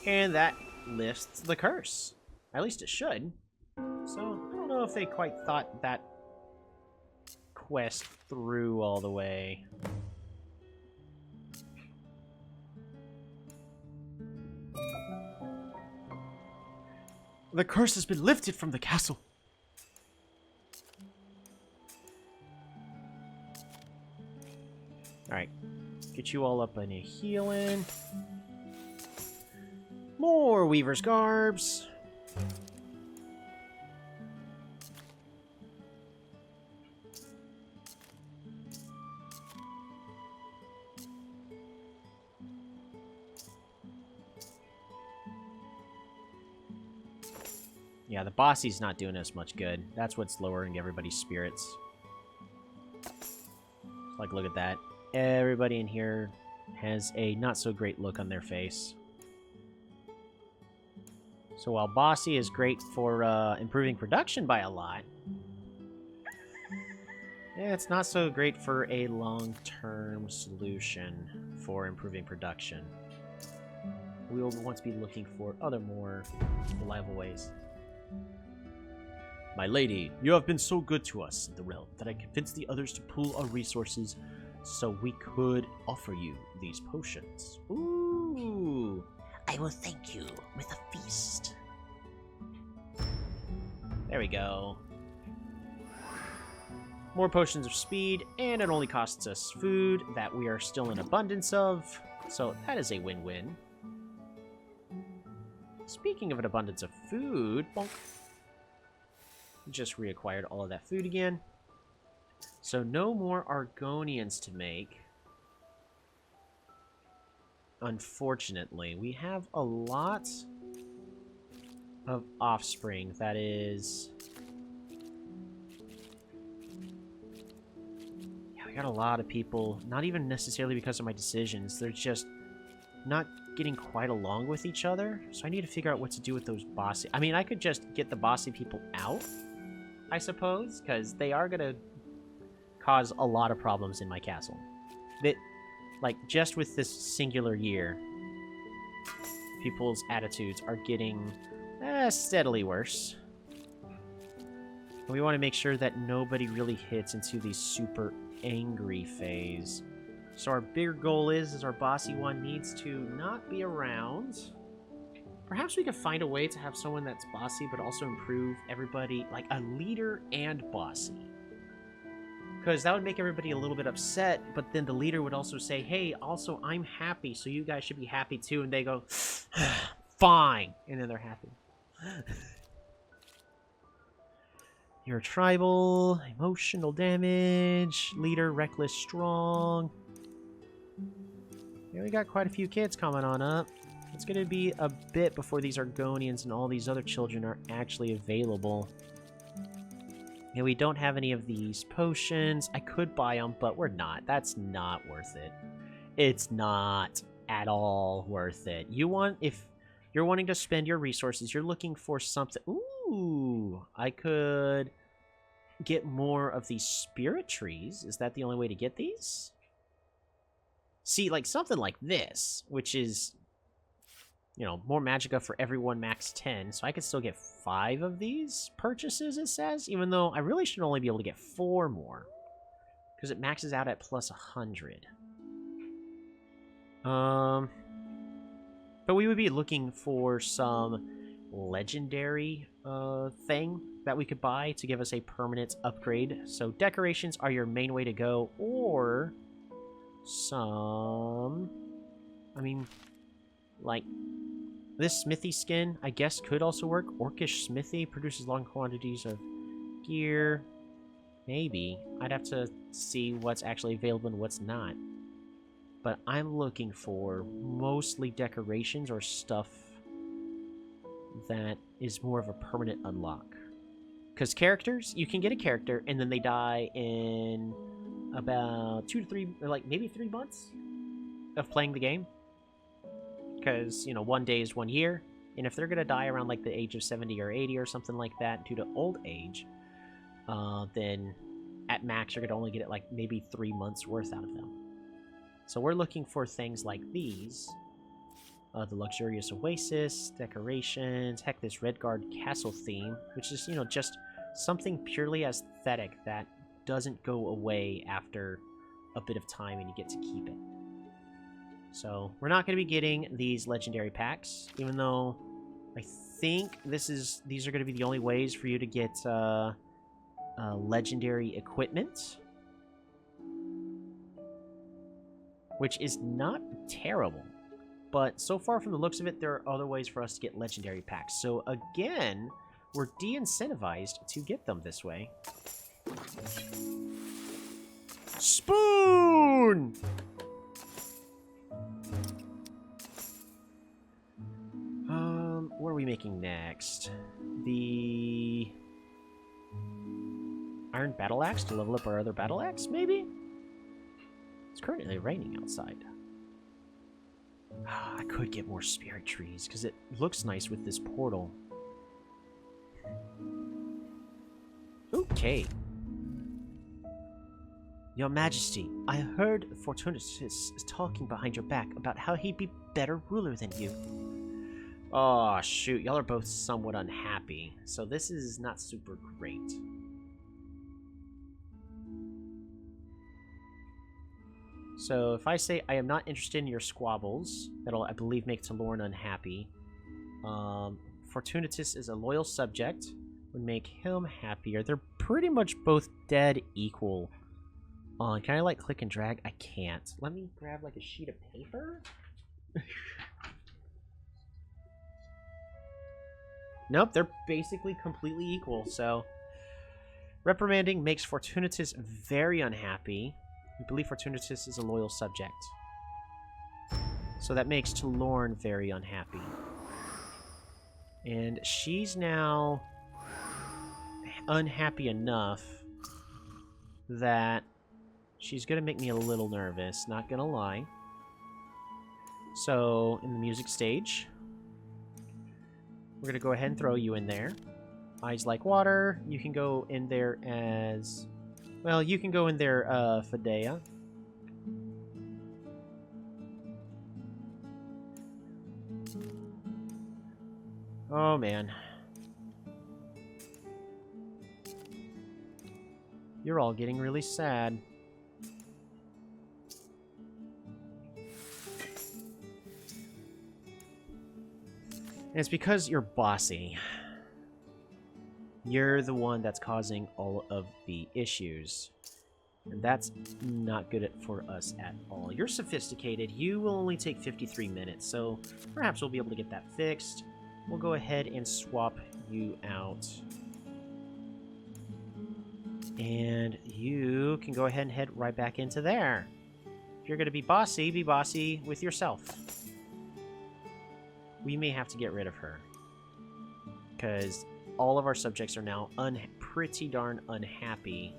And that lifts the curse. At least it should. So, I don't know if they quite thought that quest through all the way. The curse has been lifted from the castle. Alright. Get you all up in a healing. More Weaver's Garbs. Yeah, the bossy's not doing us much good. That's what's lowering everybody's spirits. Like, look at that. Everybody in here has a not-so-great look on their face. So while bossy is great for improving production by a lot, yeah, it's not so great for a long-term solution for improving production. We will want to be looking for other more reliable ways. My lady, you have been so good to us in the realm that I convinced the others to pool our resources so we could offer you these potions. Ooh. I will thank you with a feast. There we go. More potions of speed, and it only costs us food that we are still in abundance of. So that is a win-win. Speaking of an abundance of food, bonk. Just reacquired all of that food again. So no more Argonians to make. Unfortunately, we have a lot of offspring. That is... yeah, we got a lot of people, not even necessarily because of my decisions. They're just not getting quite along with each other. So I need to figure out what to do with those bossy... I mean, I could just get the bossy people out, I suppose, because they are going to cause a lot of problems in my castle. That, like, just with this singular year, people's attitudes are getting steadily worse. And we want to make sure that nobody really hits into the super angry phase. So our bigger goal is our bossy one needs to not be around. Perhaps we could find a way to have someone that's bossy but also improve everybody, like a leader and bossy. Because that would make everybody a little bit upset, but then the leader would also say, hey, also, I'm happy, so you guys should be happy too. And they go, fine. And then they're happy. You're tribal, emotional damage, leader, reckless, strong. Yeah, we got quite a few kids coming on up. It's going to be a bit before these Argonians and all these other children are actually available. And we don't have any of these potions. I could buy them, but we're not. That's not worth it. It's not at all worth it. If you're wanting to spend your resources, you're looking for something. Ooh, I could get more of these spirit trees. Is that the only way to get these? See, like something like this, which is, you know, more magicka for everyone max 10. So I could still get 5 of these purchases, it says, even though I really should only be able to get 4 more. Because it maxes out at plus 100. But we would be looking for some legendary thing that we could buy to give us a permanent upgrade. So decorations are your main way to go, or some... I mean, like... this smithy skin, I guess, could also work. Orcish smithy produces long quantities of gear. Maybe. I'd have to see what's actually available and what's not. But I'm looking for mostly decorations or stuff that is more of a permanent unlock. Because characters, you can get a character and then they die in about 2 to 3, or like maybe 3 months of playing the game. Because, you know, 1 day is 1 year. And if they're going to die around, like, the age of 70 or 80 or something like that due to old age, then at max you're going to only get, like, maybe 3 months worth out of them. So we're looking for things like these. The luxurious oasis, decorations, heck, this Redguard castle theme, which is, you know, just something purely aesthetic that doesn't go away after a bit of time and you get to keep it. So, we're not going to be getting these legendary packs, even though I think these are going to be the only ways for you to get legendary equipment. Which is not terrible. But so far from the looks of it, there are other ways for us to get legendary packs. So again, we're de-incentivized to get them this way. Spoon! What are we making next? The Iron Battle Axe to level up our other Battle Axe, maybe? It's currently raining outside. I could get more spirit trees, because it looks nice with this portal. Okay. Your Majesty, I heard Fortunatus is talking behind your back about how he'd be better ruler than you. Oh, shoot. Y'all are both somewhat unhappy, so this is not super great. So if I say I am not interested in your squabbles, that'll, I believe, make Talorn unhappy. Fortunatus is a loyal subject. Would make him happier. They're pretty much both dead equal. Can I, like, click and drag? I can't. Let me grab, like, a sheet of paper. Nope, they're basically completely equal, so... Reprimanding makes Fortunatus very unhappy. I believe Fortunatus is a loyal subject. So that makes Talorn very unhappy. And she's now unhappy enough that she's going to make me a little nervous, not going to lie. So, in the music stage, we're going to go ahead and throw you in there. Eyes like water. You can go in there as... Well, you can go in there, Fedea. Oh, man. You're all getting really sad. And it's because you're bossy. You're the one that's causing all of the issues. And that's not good for us at all. You're sophisticated. You will only take 53 minutes, so perhaps we'll be able to get that fixed. We'll go ahead and swap you out. And you can go ahead and head right back into there. If you're going to be bossy with yourself. We may have to get rid of her. Because all of our subjects are now pretty darn unhappy.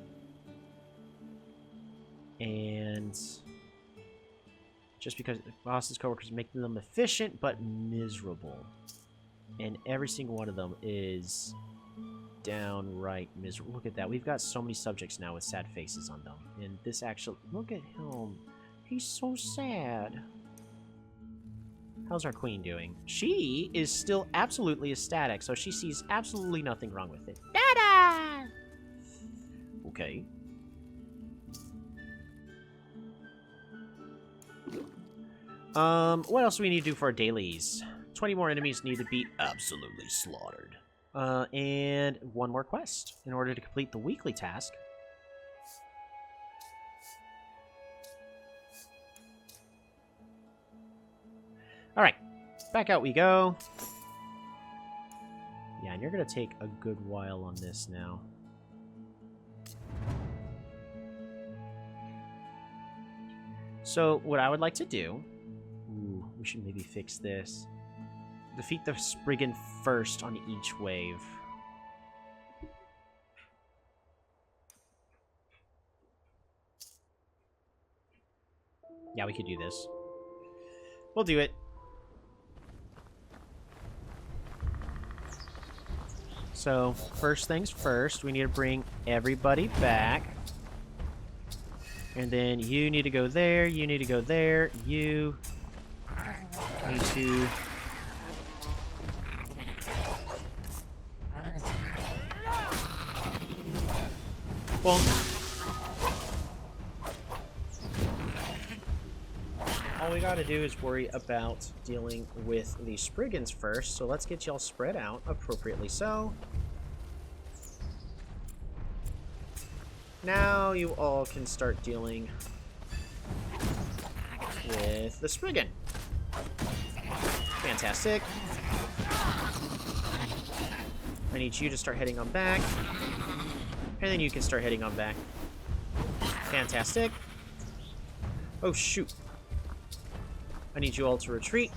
And just because boss's coworkers make them efficient but miserable. And every single one of them is downright miserable. Look at that. We've got so many subjects now with sad faces on them. And this actually... Look at him. He's so sad. How's our queen doing? She is still absolutely ecstatic, so she sees absolutely nothing wrong with it. Dada! Okay. What else do we need to do for our dailies? 20 more enemies need to be absolutely slaughtered. And one more quest in order to complete the weekly task. Alright, back out we go. Yeah, and you're going to take a good while on this now. So, what I would like to do... Ooh, we should maybe fix this. Defeat the Spriggan first on each wave. Yeah, we could do this. We'll do it. So, first things first, we need to bring everybody back. And then you need to go there, you need to go there, you need to... Well, all we gotta do is worry about dealing with the Spriggans first, so let's get y'all spread out appropriately so. Now you all can start dealing with the Spriggan. Fantastic. I need you to start heading on back. And then you can start heading on back. Fantastic. Oh, shoot. I need you all to retreat.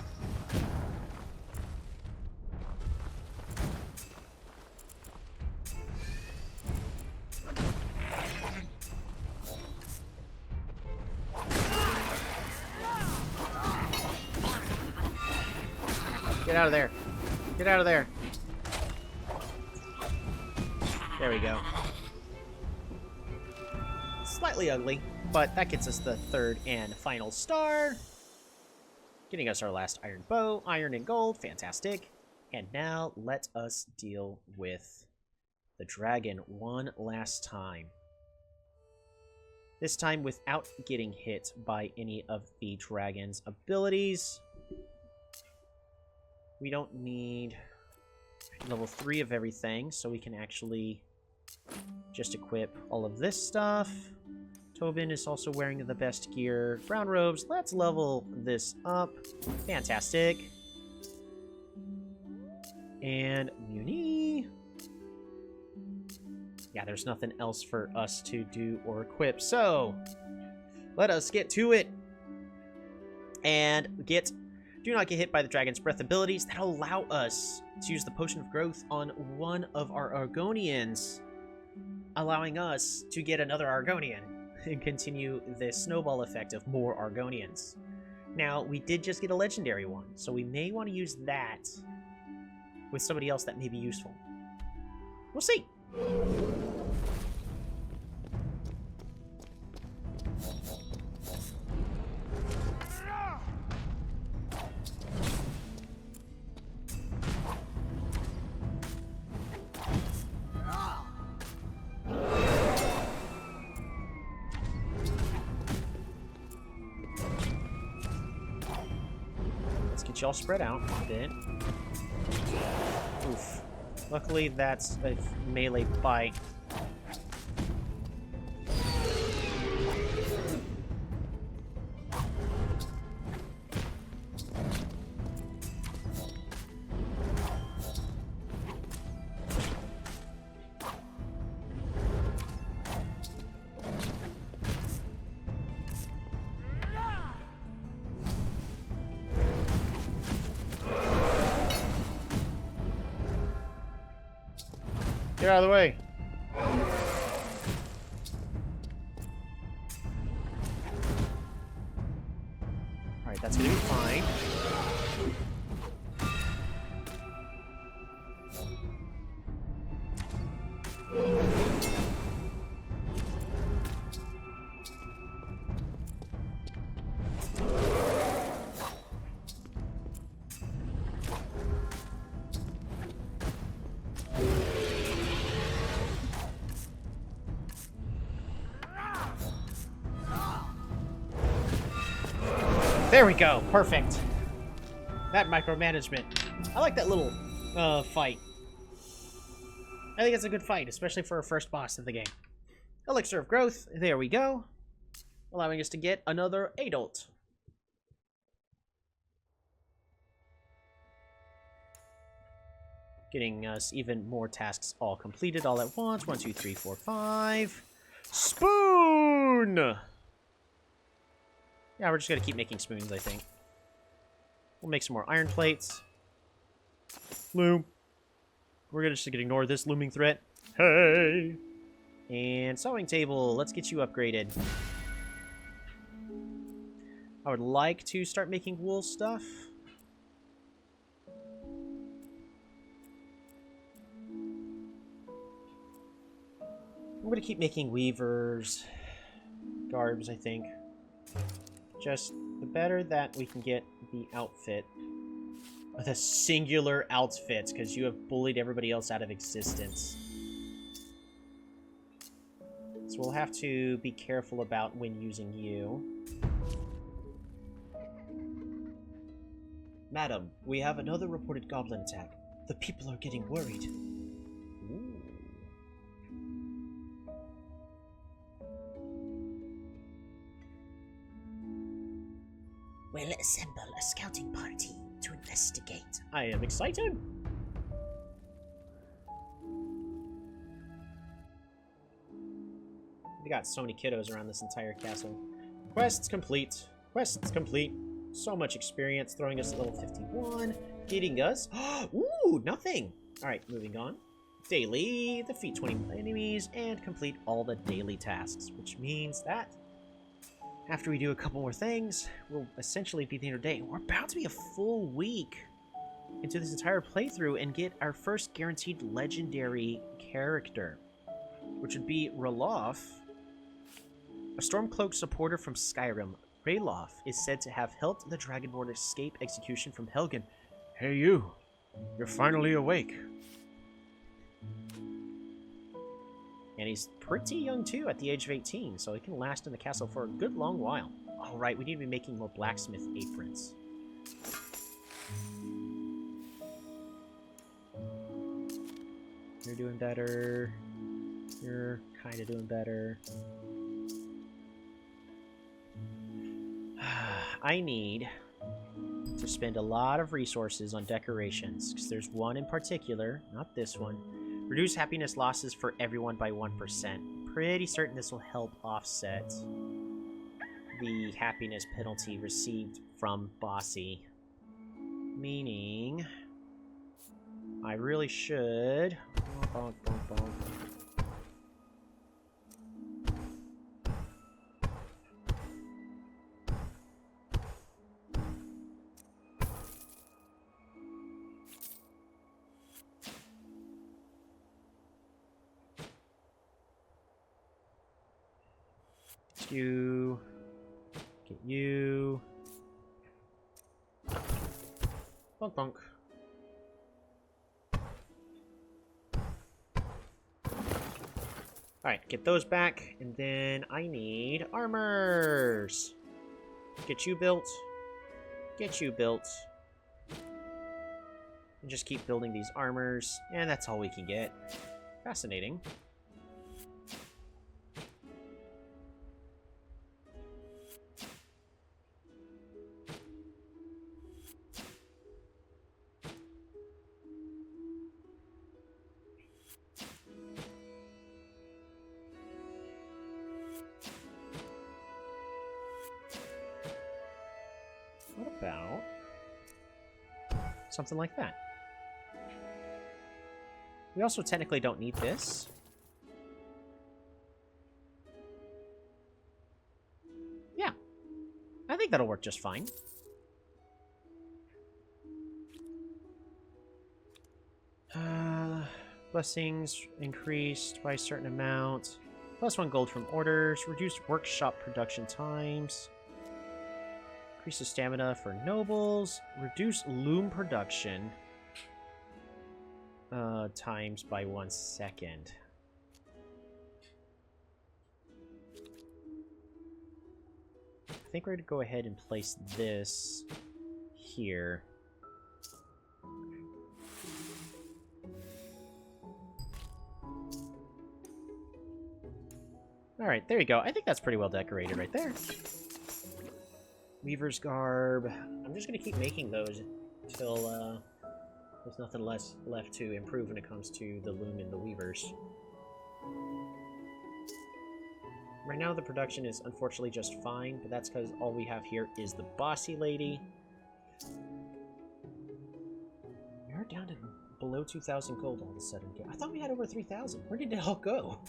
Get out of there. Get out of there. There we go. Slightly ugly, but that gets us the third and final star. Getting us our last iron bow, iron and gold, fantastic. And now let us deal with the dragon one last time. This time without getting hit by any of the dragon's abilities. We don't need level 3 of everything, so we can actually just equip all of this stuff. Tobin is also wearing the best gear. Brown robes. Let's level this up. Fantastic. And Muni. Yeah, there's nothing else for us to do or equip. So, let us get to it. And do not get hit by the Dragon's Breath abilities that allow us to use the Potion of Growth on one of our Argonians, allowing us to get another Argonian and continue the snowball effect of more Argonians. Now, we did just get a legendary one, so we may want to use that with somebody else that may be useful. We'll see. Get y'all spread out a bit. Oof. Luckily, that's a melee bite. Get out of the way. Alright, that's gonna be fine. There we go. Perfect. That micromanagement. I like that little fight. I think it's a good fight, especially for a first boss of the game. Elixir of Growth. There we go. Allowing us to get another adult. Getting us even more tasks all completed all at once. 1, 2, 3, 4, 5. Spoon! Yeah, we're just gonna keep making spoons, I think. We'll make some more iron plates. Loom. We're just gonna ignore this looming threat. Hey! And sewing table. Let's get you upgraded. I would like to start making wool stuff. I'm gonna keep making weavers. Garbs, I think. Just the better that we can get the outfit. The singular outfits, because you have bullied everybody else out of existence. So we'll have to be careful about when using you. Madam, we have another reported goblin attack. The people are getting worried. Ooh. We'll assemble a scouting party to investigate. I am excited. We got so many kiddos around this entire castle. Quests complete. Quests complete. So much experience, throwing us at level 51. Getting us... Ooh, nothing. Alright, moving on. Daily, defeat 20 enemies, and complete all the daily tasks. Which means that after we do a couple more things, we'll essentially be the end of the day. We're about to be a full week into this entire playthrough and get our first guaranteed legendary character, which would be Ralof, a Stormcloak supporter from Skyrim. Ralof is said to have helped the Dragonborn escape execution from Helgen. Hey you, you're finally awake. And he's pretty young too, at the age of 18, so he can last in the castle for a good long while. All right, we need to be making more blacksmith aprons. You're doing better. You're kind of doing better. I need to spend a lot of resources on decorations, because there's one in particular, not this one. Reduce happiness losses for everyone by 1%. Pretty certain this will help offset the happiness penalty received from Bossy. Meaning, I really should... Bonk, bonk, bonk. You get you. Bonk bonk. Alright, get those back, and then I need armors. Get you built. Get you built. And just keep building these armors, and that's all we can get. Fascinating. What about something like that? We also technically don't need this. Yeah, I think that'll work just fine. Blessings increased by a certain amount. +1 gold from orders. Reduced workshop production times. Increase the stamina for nobles. Reduce loom production times by 1 second. I think we're going to go ahead and place this here. Alright, there you go. I think that's pretty well decorated right there. Weaver's garb. I'm just going to keep making those until there's nothing less left to improve when it comes to the loom and the weavers. Right now the production is unfortunately just fine, but that's because all we have here is the bossy lady. We're down to below 2,000 gold all of a sudden. I thought we had over 3,000. Where did it all go?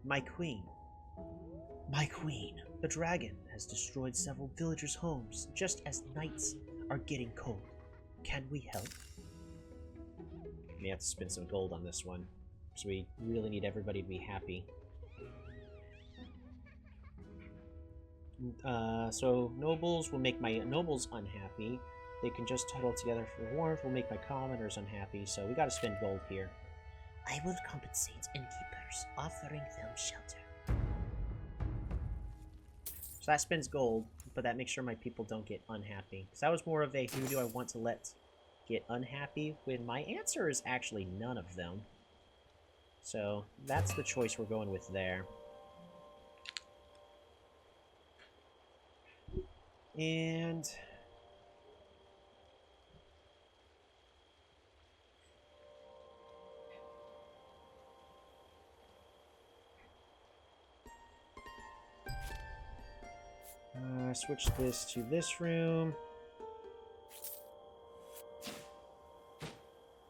My queen. My queen. The dragon has destroyed several villagers' homes just as nights are getting cold. Can we help? We have to spend some gold on this one, so we really need everybody to be happy. So nobles will make my nobles unhappy. They can just huddle together for warmth. Will make my commoners unhappy. So we got to spend gold here. I will compensate innkeepers, offering them shelter. So that spends gold, but that makes sure my people don't get unhappy. Because that was more of a who do I want to let get unhappy, when my answer is actually none of them. So that's the choice we're going with there. And switch this to this room.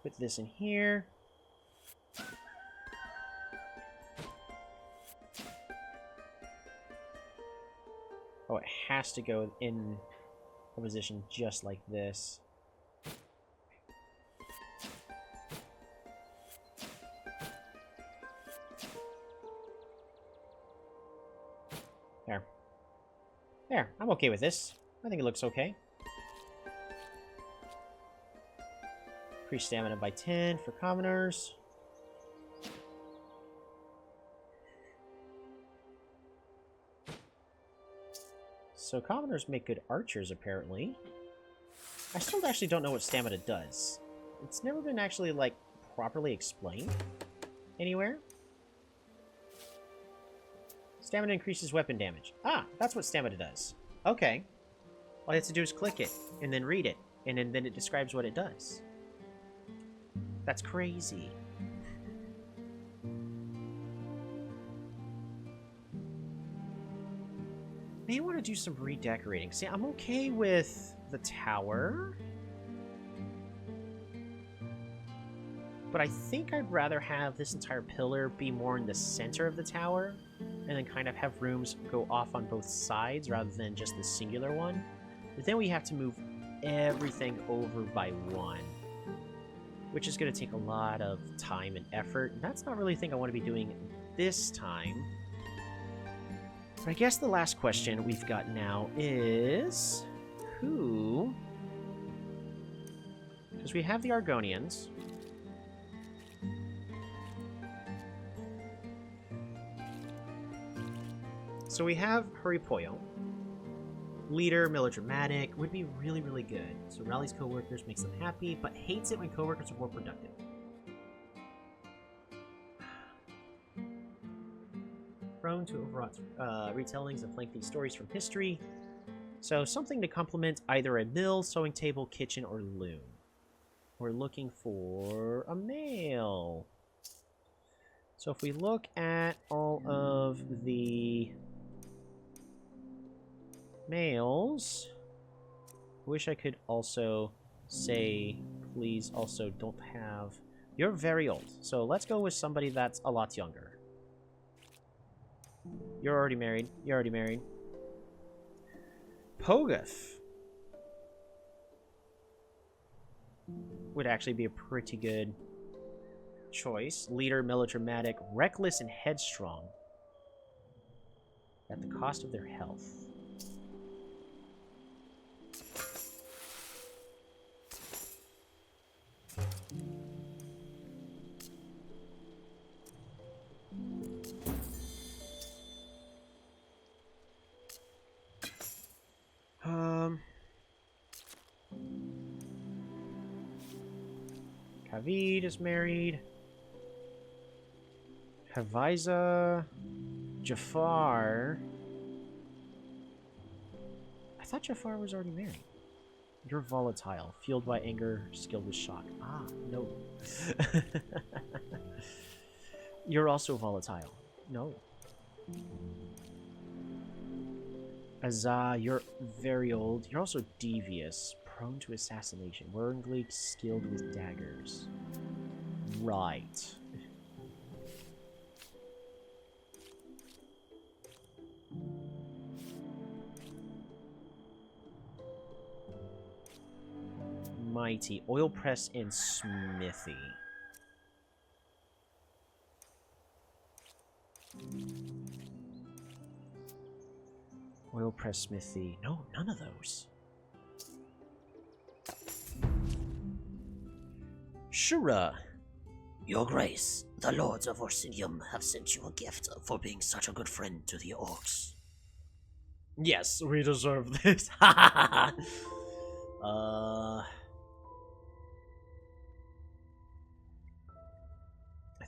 Put this in here. Oh, it has to go in a position just like this. There. There, I'm okay with this. I think it looks okay. Increase stamina by 10 for commoners. So commoners make good archers, apparently. I still actually don't know what stamina does. It's never been actually, like, properly explained anywhere. Stamina increases weapon damage. Ah, that's what stamina does. Okay. All you have to do is click it, and then read it, and then it describes what it does. That's crazy. May want to do some redecorating. See, I'm okay with the tower. But I think I'd rather have this entire pillar be more in the center of the tower, and then kind of have rooms go off on both sides rather than just the singular one. But then we have to move everything over by one, which is going to take a lot of time and effort. And that's not really a thing I want to be doing this time. But I guess the last question we've got now is who? Because we have the Argonians. So we have Huripoyo. Leader, melodramatic, would be really, really good. So rallies coworkers, makes them happy, but hates it when coworkers are more productive. Prone to overwrought retellings of lengthy stories from history. So something to complement either a mill, sewing table, kitchen, or loom. We're looking for a male. So if we look at all of the males, I wish I could also say, please also don't have... You're very old, so let's go with somebody that's a lot younger. You're already married. You're already married. Pogath would actually be a pretty good choice. Leader, melodramatic, reckless, and headstrong. At the cost of their health. Kavid is married. Haviza, Jafar. I thought Jafar was already married. You're volatile, fueled by anger, skilled with shock. Ah, no. You're also volatile. No. Azah, you're very old. You're also devious, prone to assassination, wormly skilled with daggers. Right. Mighty, oil press, and smithy. Oil press, smithy. No, none of those. Shura. Your Grace, the Lords of Orsinium have sent you a gift for being such a good friend to the orcs. Yes, we deserve this. I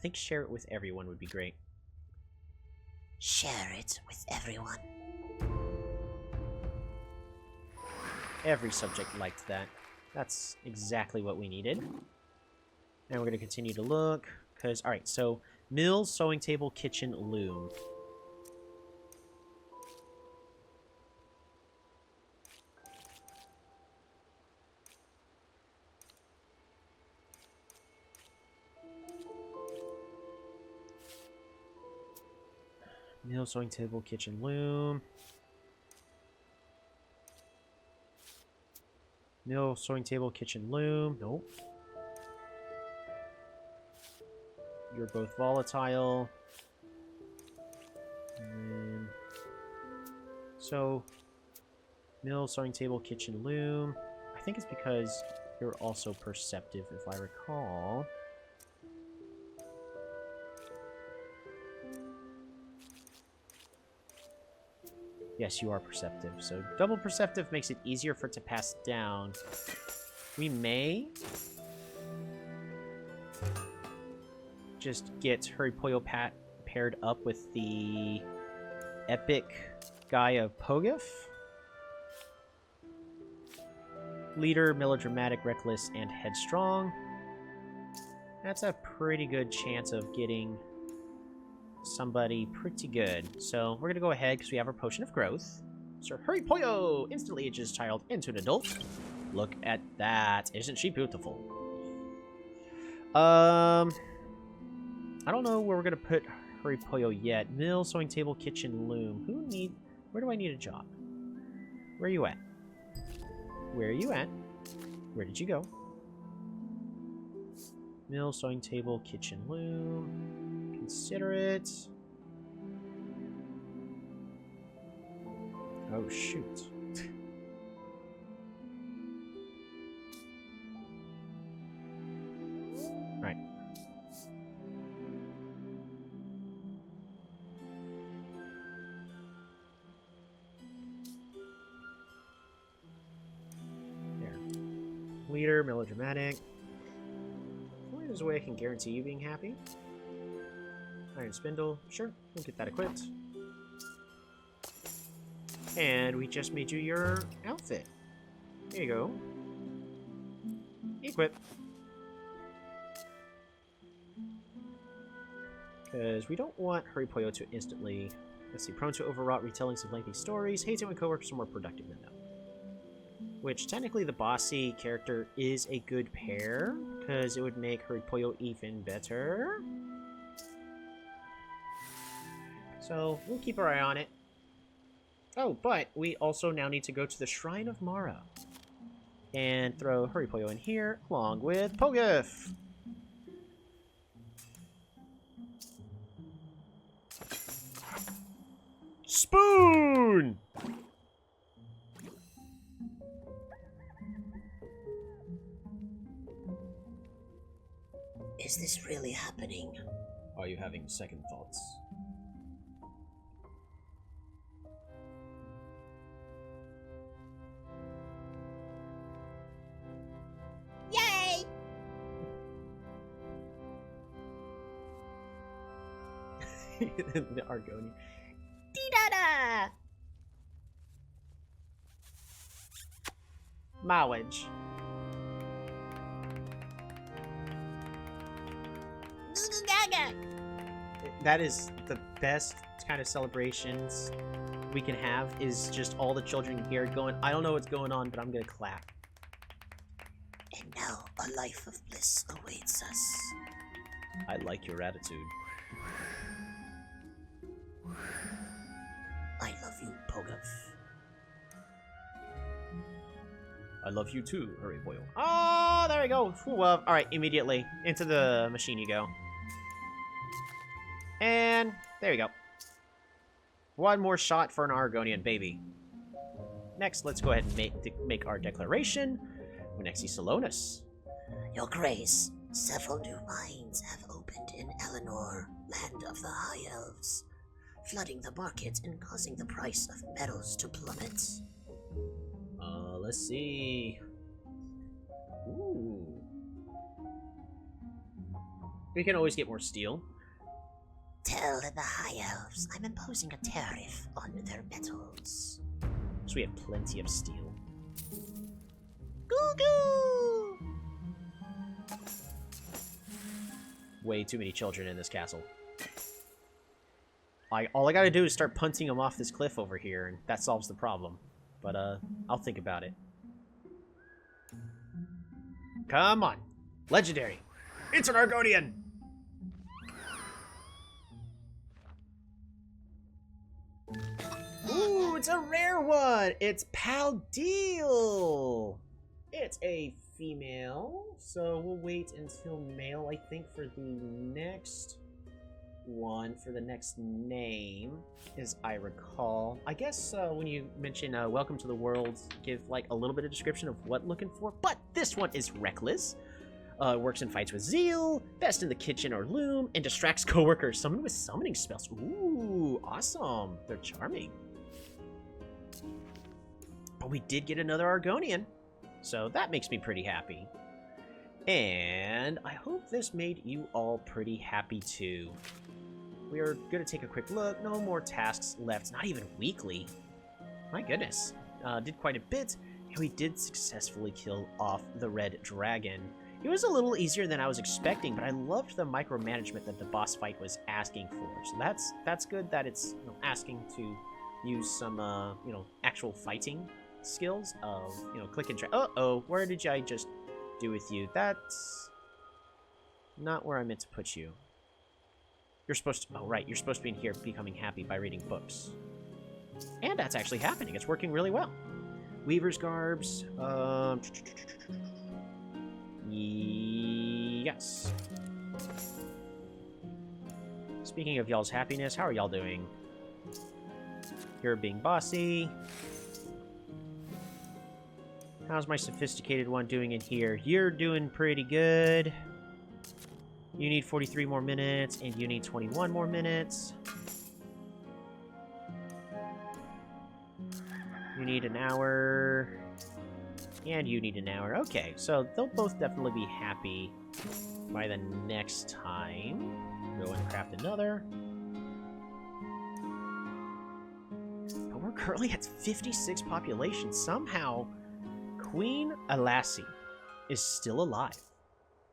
think share it with everyone would be great. Share it with everyone. Every subject liked that. That's exactly what we needed. And we're going to continue to look. Because, alright, so mill, sewing table, kitchen, loom. Mill, sewing table, kitchen, loom. Mill, sewing table, kitchen, loom. Nope. You're both volatile. And so, mill, sewing table, kitchen, loom. I think it's because You're also perceptive, if I recall. Yes, you are perceptive. So double perceptive makes it easier for it to pass down. We may just get Hurry Poyo Pat paired up with the epic guy of Pogif. Leader, melodramatic, reckless, and headstrong. That's a pretty good chance of getting somebody pretty good. So we're gonna go ahead because we have our potion of growth. Sir Hurry Poyo instantly ages child into an adult. Look at that. Isn't she beautiful? I don't know where we're gonna put Hurry Poyo yet. Mill, sewing table, kitchen, loom. Where do I need a job? Where are you at? Where are you at? Where did you go? Mill, sewing table, kitchen, loom. Consider it. Oh, shoot. Right. There. Leader, melodramatic. Only there's a way I can guarantee you being happy. Iron spindle. Sure, we'll get that equipped. And we just made you your outfit. There you go. Equip. Because we don't want Hurry Poyo to instantly... Let's see, prone to overwrought retellings of lengthy stories. Hates it when coworkers are more productive than them. Which, technically, the bossy character is a good pair. Because it would make Hurry Poyo even better. So, we'll keep our eye on it. Oh, but we also now need to go to the Shrine of Mara. And throw Hurry Poyo in here, along with Pogif. Spoon! Is this really happening? Are you having second thoughts? Yay! The Argonian. Dee-da-da! Mileage. Gaga! That is the best kind of celebrations we can have, is just all the children here going, I don't know what's going on, but I'm gonna clap. And now a life of bliss awaits us. I like your attitude. I love you, Pogif. I love you too, Hurry Poyo. Oh, there we go. Alright, immediately. Into the machine you go. And there you go. One more shot for an Argonian baby. Next, let's go ahead and make our declaration. Nexi Salonus. Your Grace, several new mines have opened in Eleanor, land of the High Elves, flooding the market and causing the price of metals to plummet. Let's see. Ooh. We can always get more steel. Tell the High Elves I'm imposing a tariff on their metals. So we have plenty of steel. Goo-goo! Way too many children in this castle. All I gotta do is start punting them off this cliff over here, and that solves the problem. But, I'll think about it. Come on. Legendary. It's an Argonian! Ooh, it's a rare one! It's Paldeel! It's a female, so we'll wait until male, I think, for the next one for the next name, as I recall. I guess when you mention welcome to the world, give like a little bit of description of what looking for. But this one is reckless. Works and fights with zeal, best in the kitchen or loom, and distracts coworkers. Summoned with summoning spells. Ooh, awesome. They're charming. But we did get another Argonian, so that makes me pretty happy. And I hope this made you all pretty happy too. We are going to take a quick look. No more tasks left, not even weekly. My goodness. Did quite a bit, and we did successfully kill off the red dragon. It was a little easier than I was expecting, but I loved the micromanagement that the boss fight was asking for. So that's good that it's asking to use some actual fighting skills of click and drag. Uh-oh, where did I just do with you? That's not where I meant to put you. You're supposed to, oh right, you're supposed to be in here becoming happy by reading books. And that's actually happening. It's working really well. Weaver's Garbs, yes. Speaking of y'all's happiness, how are y'all doing? You're being bossy. How's my sophisticated one doing in here? You're doing pretty good. You need 43 more minutes, and you need 21 more minutes. You need an hour. And you need an hour. Okay, so they'll both definitely be happy by the next time. Go and craft another. But we're currently at 56 population. Somehow, Queen Alassie is still alive.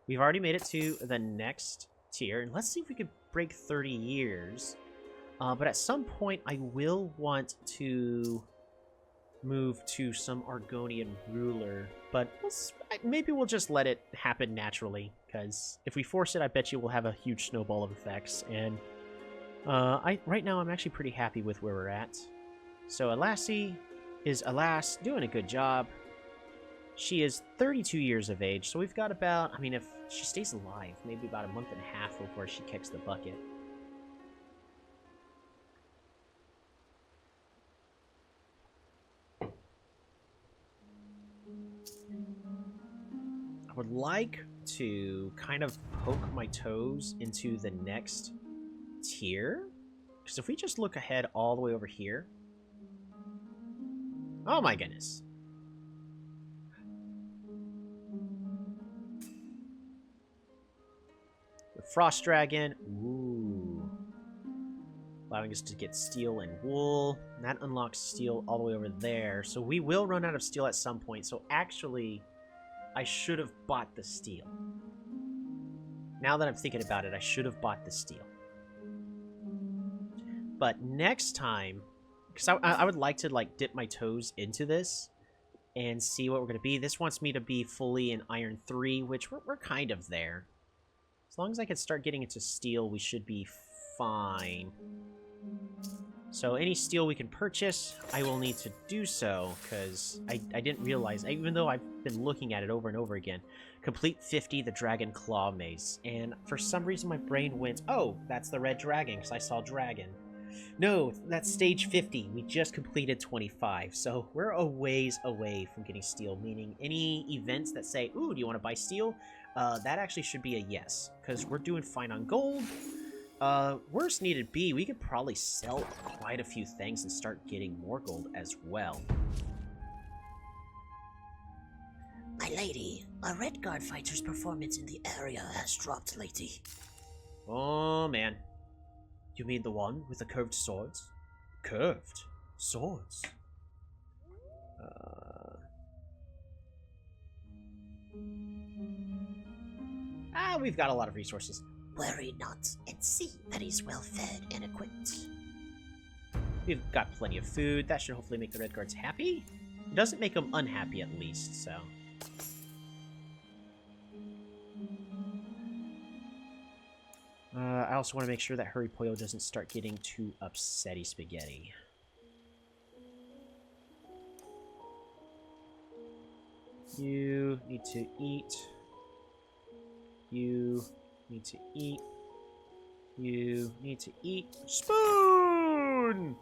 We've already made it to the next tier, and let's see if we could break 30 years. But at some point, I will want to move to some Argonian ruler, but maybe we'll just let it happen naturally, because if we force it, I bet you we'll have a huge snowball of effects, and right now I'm actually pretty happy with where we're at. So Alassie is, alas, doing a good job. She is 32 years of age, so we've got about, I mean, if she stays alive, maybe about a month and a half before she kicks the bucket. I would like to kind of poke my toes into the next tier, because if we just look ahead all the way over here, oh my goodness. The Frost Dragon, ooh, allowing us to get steel and wool. And that unlocks steel all the way over there, so we will run out of steel at some point. So actually, I should have bought the steel. Now that I'm thinking about it, I should have bought the steel. But next time, because I would like to like dip my toes into this and see what we're going to be. This wants me to be fully in Iron 3, which we're kind of there. As long as I can start getting into steel, we should be fine. So any steel we can purchase, I will need to do so, because I didn't realize, even though I've been looking at it over and over again, complete 50 the Dragon Claw Mace, and for some reason my brain went, oh, that's the red dragon, because I saw dragon. No, that's stage 50, we just completed 25, so we're a ways away from getting steel, meaning any events that say, ooh, do you want to buy steel? That actually should be a yes, because we're doing fine on gold. Worst needed be, we could probably sell quite a few things and start getting more gold as well. My lady, a Red Guard fighter's performance in the area has dropped lately. Oh, man. You mean the one with the curved swords? Curved swords? We've got a lot of resources. Worry not, and see that he's well fed and equipped. We've got plenty of food. That should hopefully make the Red Guards happy. It doesn't make them unhappy, at least, so. I also want to make sure that Hurry Pollo doesn't start getting too upsetty spaghetti. You need to eat. You need to eat. You need to eat spoon!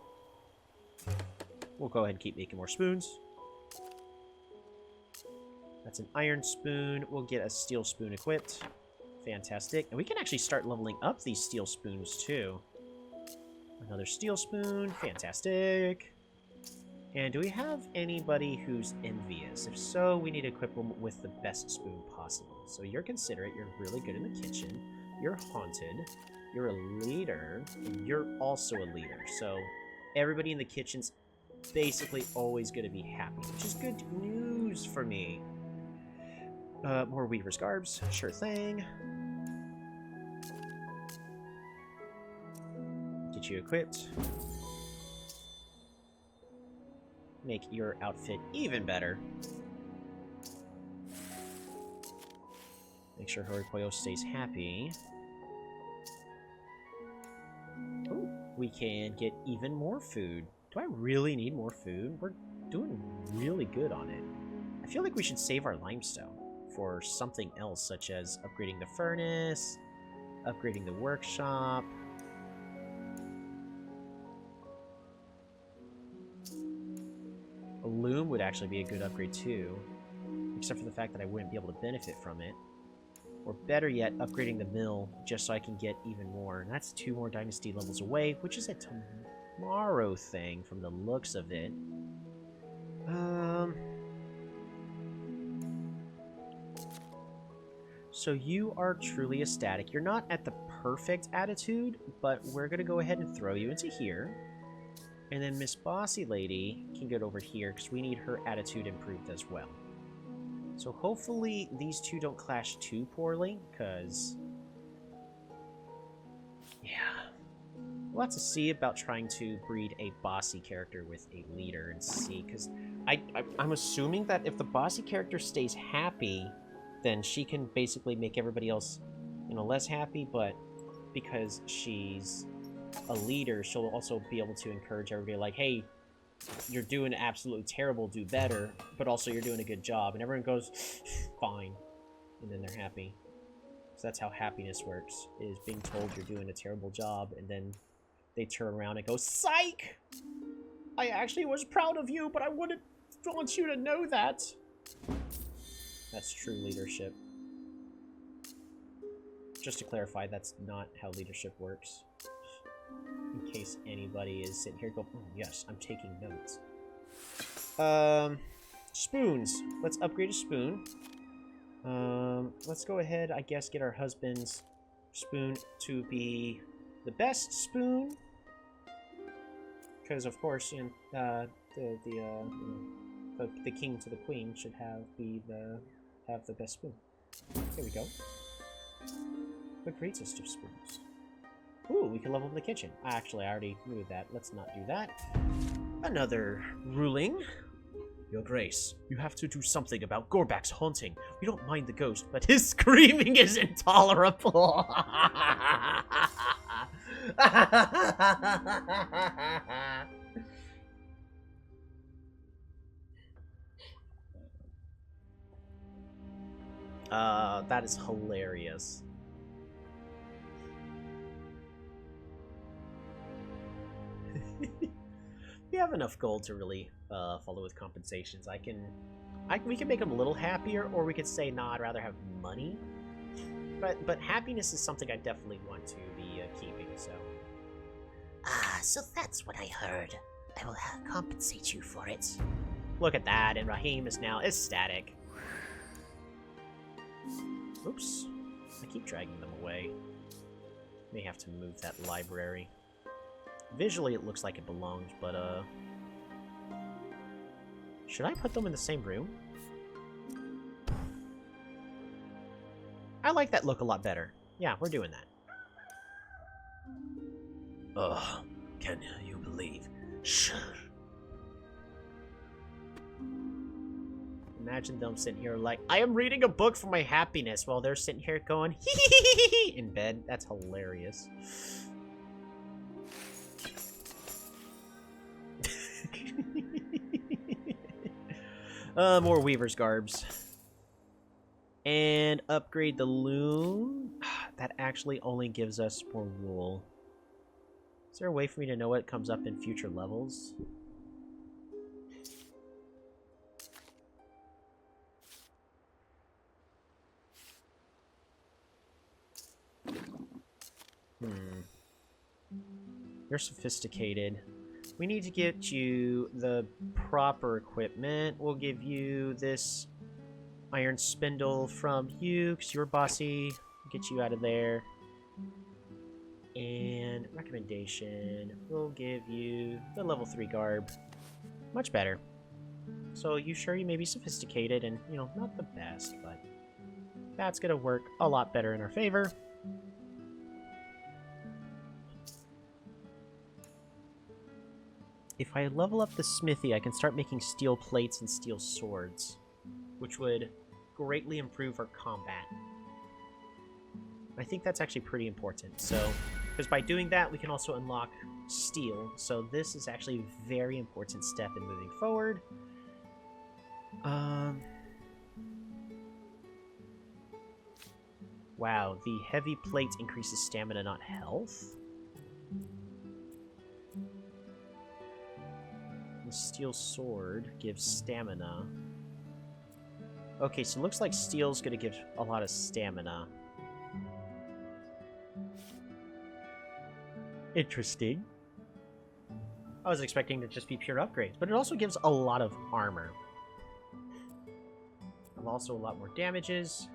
We'll go ahead and keep making more spoons. That's an iron spoon. We'll get a steel spoon equipped. Fantastic. And we can actually start leveling up these steel spoons, too. Another steel spoon. Fantastic. And do we have anybody who's envious? If so, we need to equip them with the best spoon possible. So you're considerate. You're really good in the kitchen. You're haunted. You're a leader. And you're also a leader. So everybody in the kitchen's basically always going to be happy, which is good news for me. More Weaver's Garbs. Sure thing. Get you equipped. Make your outfit even better. Make sure Horikoyo stays happy. Ooh, we can get even more food. Do I really need more food? We're doing really good on it. I feel like we should save our limestone for something else, such as upgrading the furnace, upgrading the workshop. A loom would actually be a good upgrade too, except for the fact that I wouldn't be able to benefit from it. Or better yet, upgrading the mill just so I can get even more. And that's 2 more dynasty levels away, which is a tomorrow thing from the looks of it. So you are truly ecstatic. You're not at the perfect attitude, but we're going to go ahead and throw you into here. And then Miss Bossy Lady can get over here because we need her attitude improved as well. So hopefully these two don't clash too poorly, because... yeah. We'll have to see about trying to breed a bossy character with a leader and see, because I'm assuming that if the bossy character stays happy, then she can basically make everybody else, you know, less happy, but because she's a leader, she'll also be able to encourage everybody like, hey, you're doing absolutely terrible, do better, but also you're doing a good job, and everyone goes, fine, and then they're happy. So that's how happiness works, is being told you're doing a terrible job, and then they turn around and go, psych! I actually was proud of you, but I wouldn't want you to know that. That's true leadership. Just to clarify, that's not how leadership works. In case anybody is sitting here going, oh, yes, I'm taking notes. Spoons. Let's upgrade a spoon. Let's go ahead, I guess, get our husband's spoon to be the best spoon. Because, of course, you know, the king to the queen should have the best spoon. There we go. What creates us two spoons? Ooh, we can level up the kitchen. Actually, I already knew that. Let's not do that. Another ruling. Your Grace, you have to do something about Gorbak's haunting. We don't mind the ghost, but his screaming is intolerable. That is hilarious. We have enough gold to really follow with compensations. We can make them a little happier, or we could say, nah, I'd rather have money. But happiness is something I definitely want to be keeping, so. Ah, so that's what I heard. I will compensate you for it. Look at that, and Raheem is now ecstatic. Oops. I keep dragging them away. May have to move that library. Visually, it looks like it belongs, but, should I put them in the same room? I like that look a lot better. Yeah, we're doing that. Ugh, can you believe? Sure. Imagine them sitting here like, I am reading a book for my happiness, while they're sitting here going, hee hee hee hee hee in bed. That's hilarious. More Weaver's Garbs. And upgrade the loom. That actually only gives us more wool. Is there a way for me to know what comes up in future levels? You're sophisticated. We need to get you the proper equipment. We'll give you this iron spindle from you, because you're bossy. Get you out of there. And recommendation, we'll give you the level 3 garb. Much better. So you sure you may be sophisticated and, you know, not the best, but that's gonna work a lot better in our favor. If I level up the smithy, I can start making steel plates and steel swords, which would greatly improve our combat. I think that's actually pretty important. So, because by doing that, we can also unlock steel. So this is actually a very important step in moving forward. Wow, the heavy plate increases stamina, not health. The steel sword gives stamina. Okay, so it looks like steel's gonna give a lot of stamina. Interesting. I was expecting to just be pure upgrades, but it also gives a lot of armor. And also a lot more damages.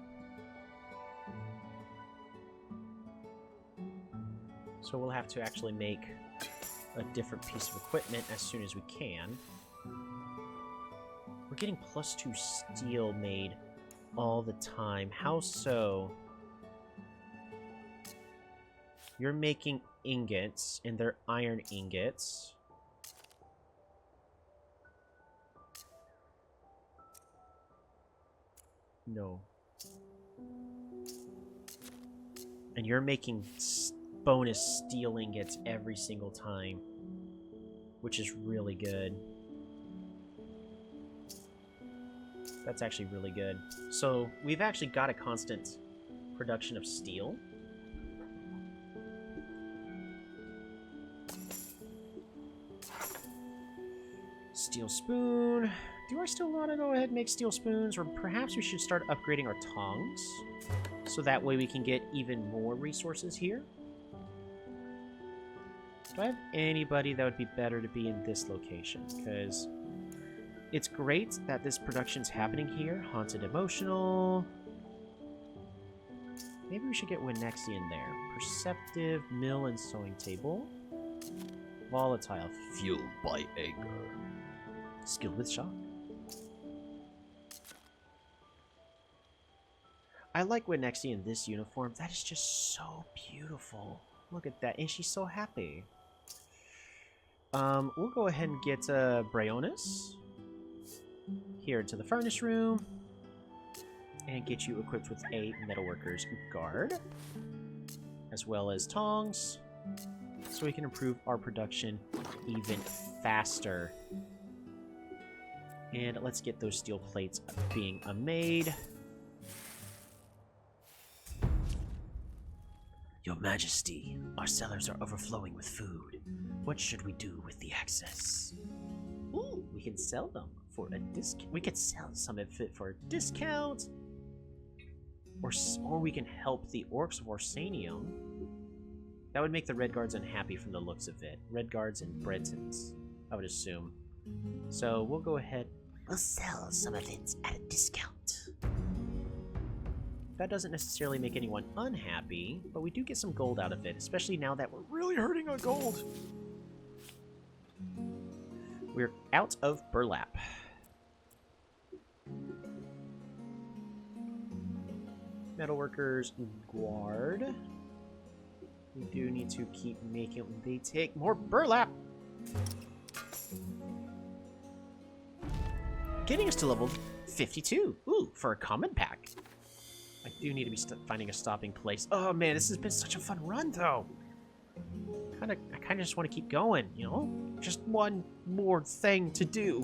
So we'll have to actually make a different piece of equipment as soon as we can. We're getting +2 steel made all the time. How so? You're making ingots, and they're iron ingots. No. And you're making bonus steel ingots every single time, which is really good. That's actually really good. So we've actually got a constant production of steel. Steel spoon. Do I still want to go ahead and make steel spoons? Or perhaps we should start upgrading our tongs, so that way we can get even more resources here. Do I have anybody that would be better to be in this location? Because it's great that this production's happening here. Haunted Emotional. Maybe we should get Winexi in there. Perceptive, Mill, and Sewing Table. Volatile, Fueled by Anger. Skilled with Shock. I like Winexi in this uniform. That is just so beautiful. Look at that. And she's so happy. We'll go ahead and get Brionis here into the furnace room and get you equipped with a metalworker's guard, as well as tongs, so we can improve our production even faster. And let's get those steel plates being made. Your Majesty, our cellars are overflowing with food. What should we do with the excess? Ooh, we can sell them for a discount. We could sell some of it for a discount. Or we can help the orcs of Orsanium. That would make the Red Guards unhappy from the looks of it. Red Guards and Bretons, I would assume. So we'll go ahead. We'll sell some of it at a discount. That doesn't necessarily make anyone unhappy, but we do get some gold out of it, especially now that we're really hurting on gold. We're out of burlap. Metalworkers guard. We do need to keep making... They take more burlap! Getting us to level 52. Ooh, for a common pack. I do need to be finding a stopping place. Oh man, this has been such a fun run, though. I kind of just want to keep going, you know? Just one more thing to do.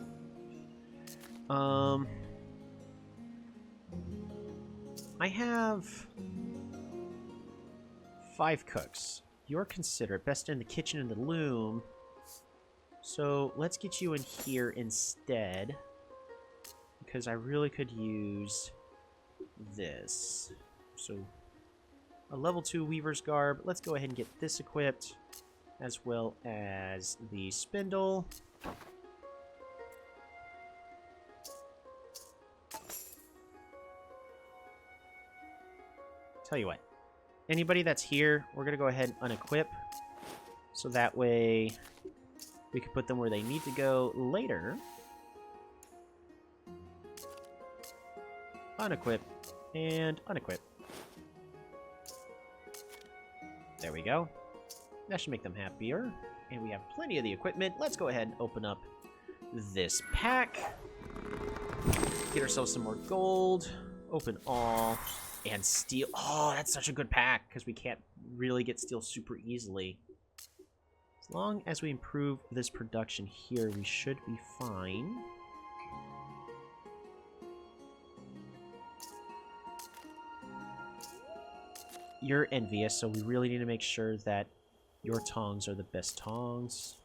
I have 5 cooks. You're considered best in the kitchen and the loom. So let's get you in here instead. Because I really could use this. So a level 2 weaver's garb. Let's go ahead and get this equipped. As well as the spindle. Tell you what. Anybody that's here, we're going to go ahead and unequip. So that way we can put them where they need to go later. Unequip and unequip. There we go. That should make them happier. And we have plenty of the equipment. Let's go ahead and open up this pack. Get ourselves some more gold. Open all. And steel. Oh, that's such a good pack, because we can't really get steel super easily. As long as we improve this production here, we should be fine. You're envious, so we really need to make sure that your tongs are the best tongs.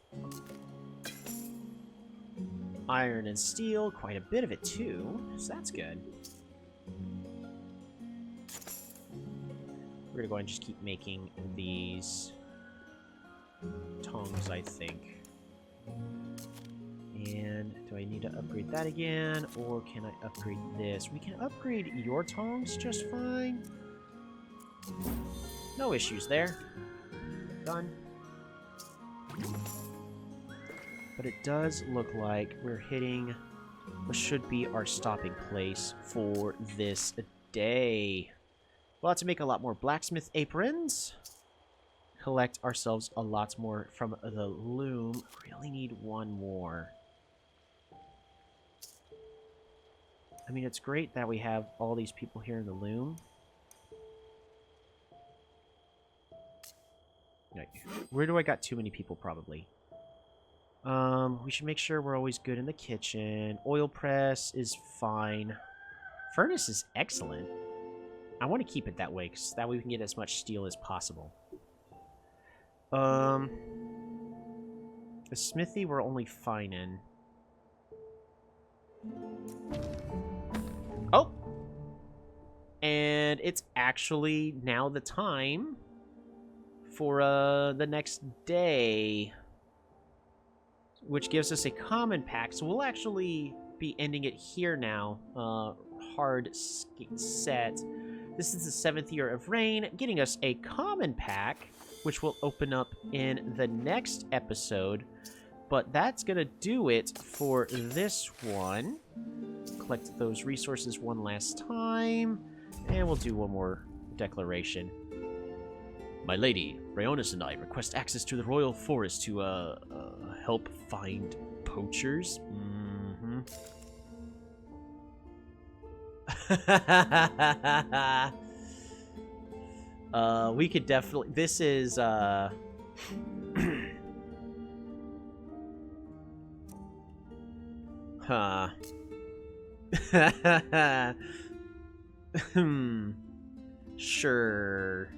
Iron and steel, quite a bit of it too, so that's good. We're gonna go ahead and just keep making these tongs, I think. And do I need to upgrade that again, or can I upgrade this? We can upgrade your tongs just fine. No issues there. Done. But it does look like we're hitting what should be our stopping place for this day. We'll have to make a lot more blacksmith aprons. Collect ourselves a lot more from the loom. Really need one more. I mean, it's great that we have all these people here in the loom. Where do I got too many people, probably? We should make sure we're always good in the kitchen. Oil press is fine. Furnace is excellent. I want to keep it that way, because that way we can get as much steel as possible. The smithy we're only fine in. Oh! And it's actually now the time for the next day, which gives us a common pack. So we'll actually be ending it here now. Hard set. This is the 7th year of rain, getting us a common pack, which will open up in the next episode. But that's going to do it for this one. Collect those resources one last time, and we'll do one more declaration. My lady, Rhaonis and I request access to the royal forest to, help find poachers. Mm-hmm. We could definitely... This is, Huh. Sure.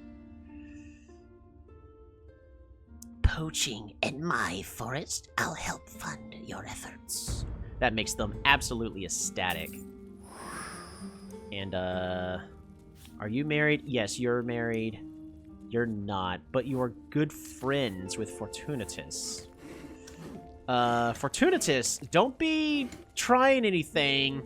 Poaching in my forest, I'll help fund your efforts. That makes them absolutely ecstatic. And, are you married? Yes, you're married. You're not, but you are good friends with Fortunatus. Fortunatus, don't be trying anything.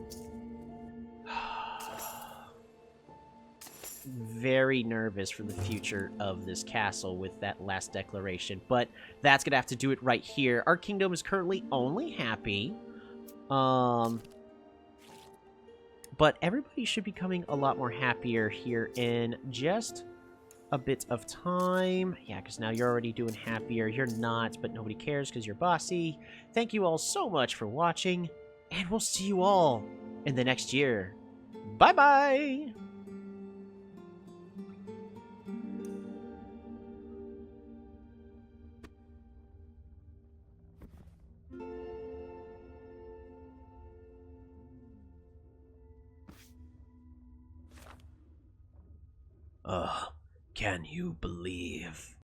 Very nervous for the future of this castle with that last declaration, but that's gonna have to do it right here. Our kingdom is currently only happy. But everybody should be becoming a lot more happier here in just a bit of time. Yeah, because now you're already doing happier. You're not, but nobody cares because you're bossy. Thank you all so much for watching, and we'll see you all in the next year. Bye-bye! Can you believe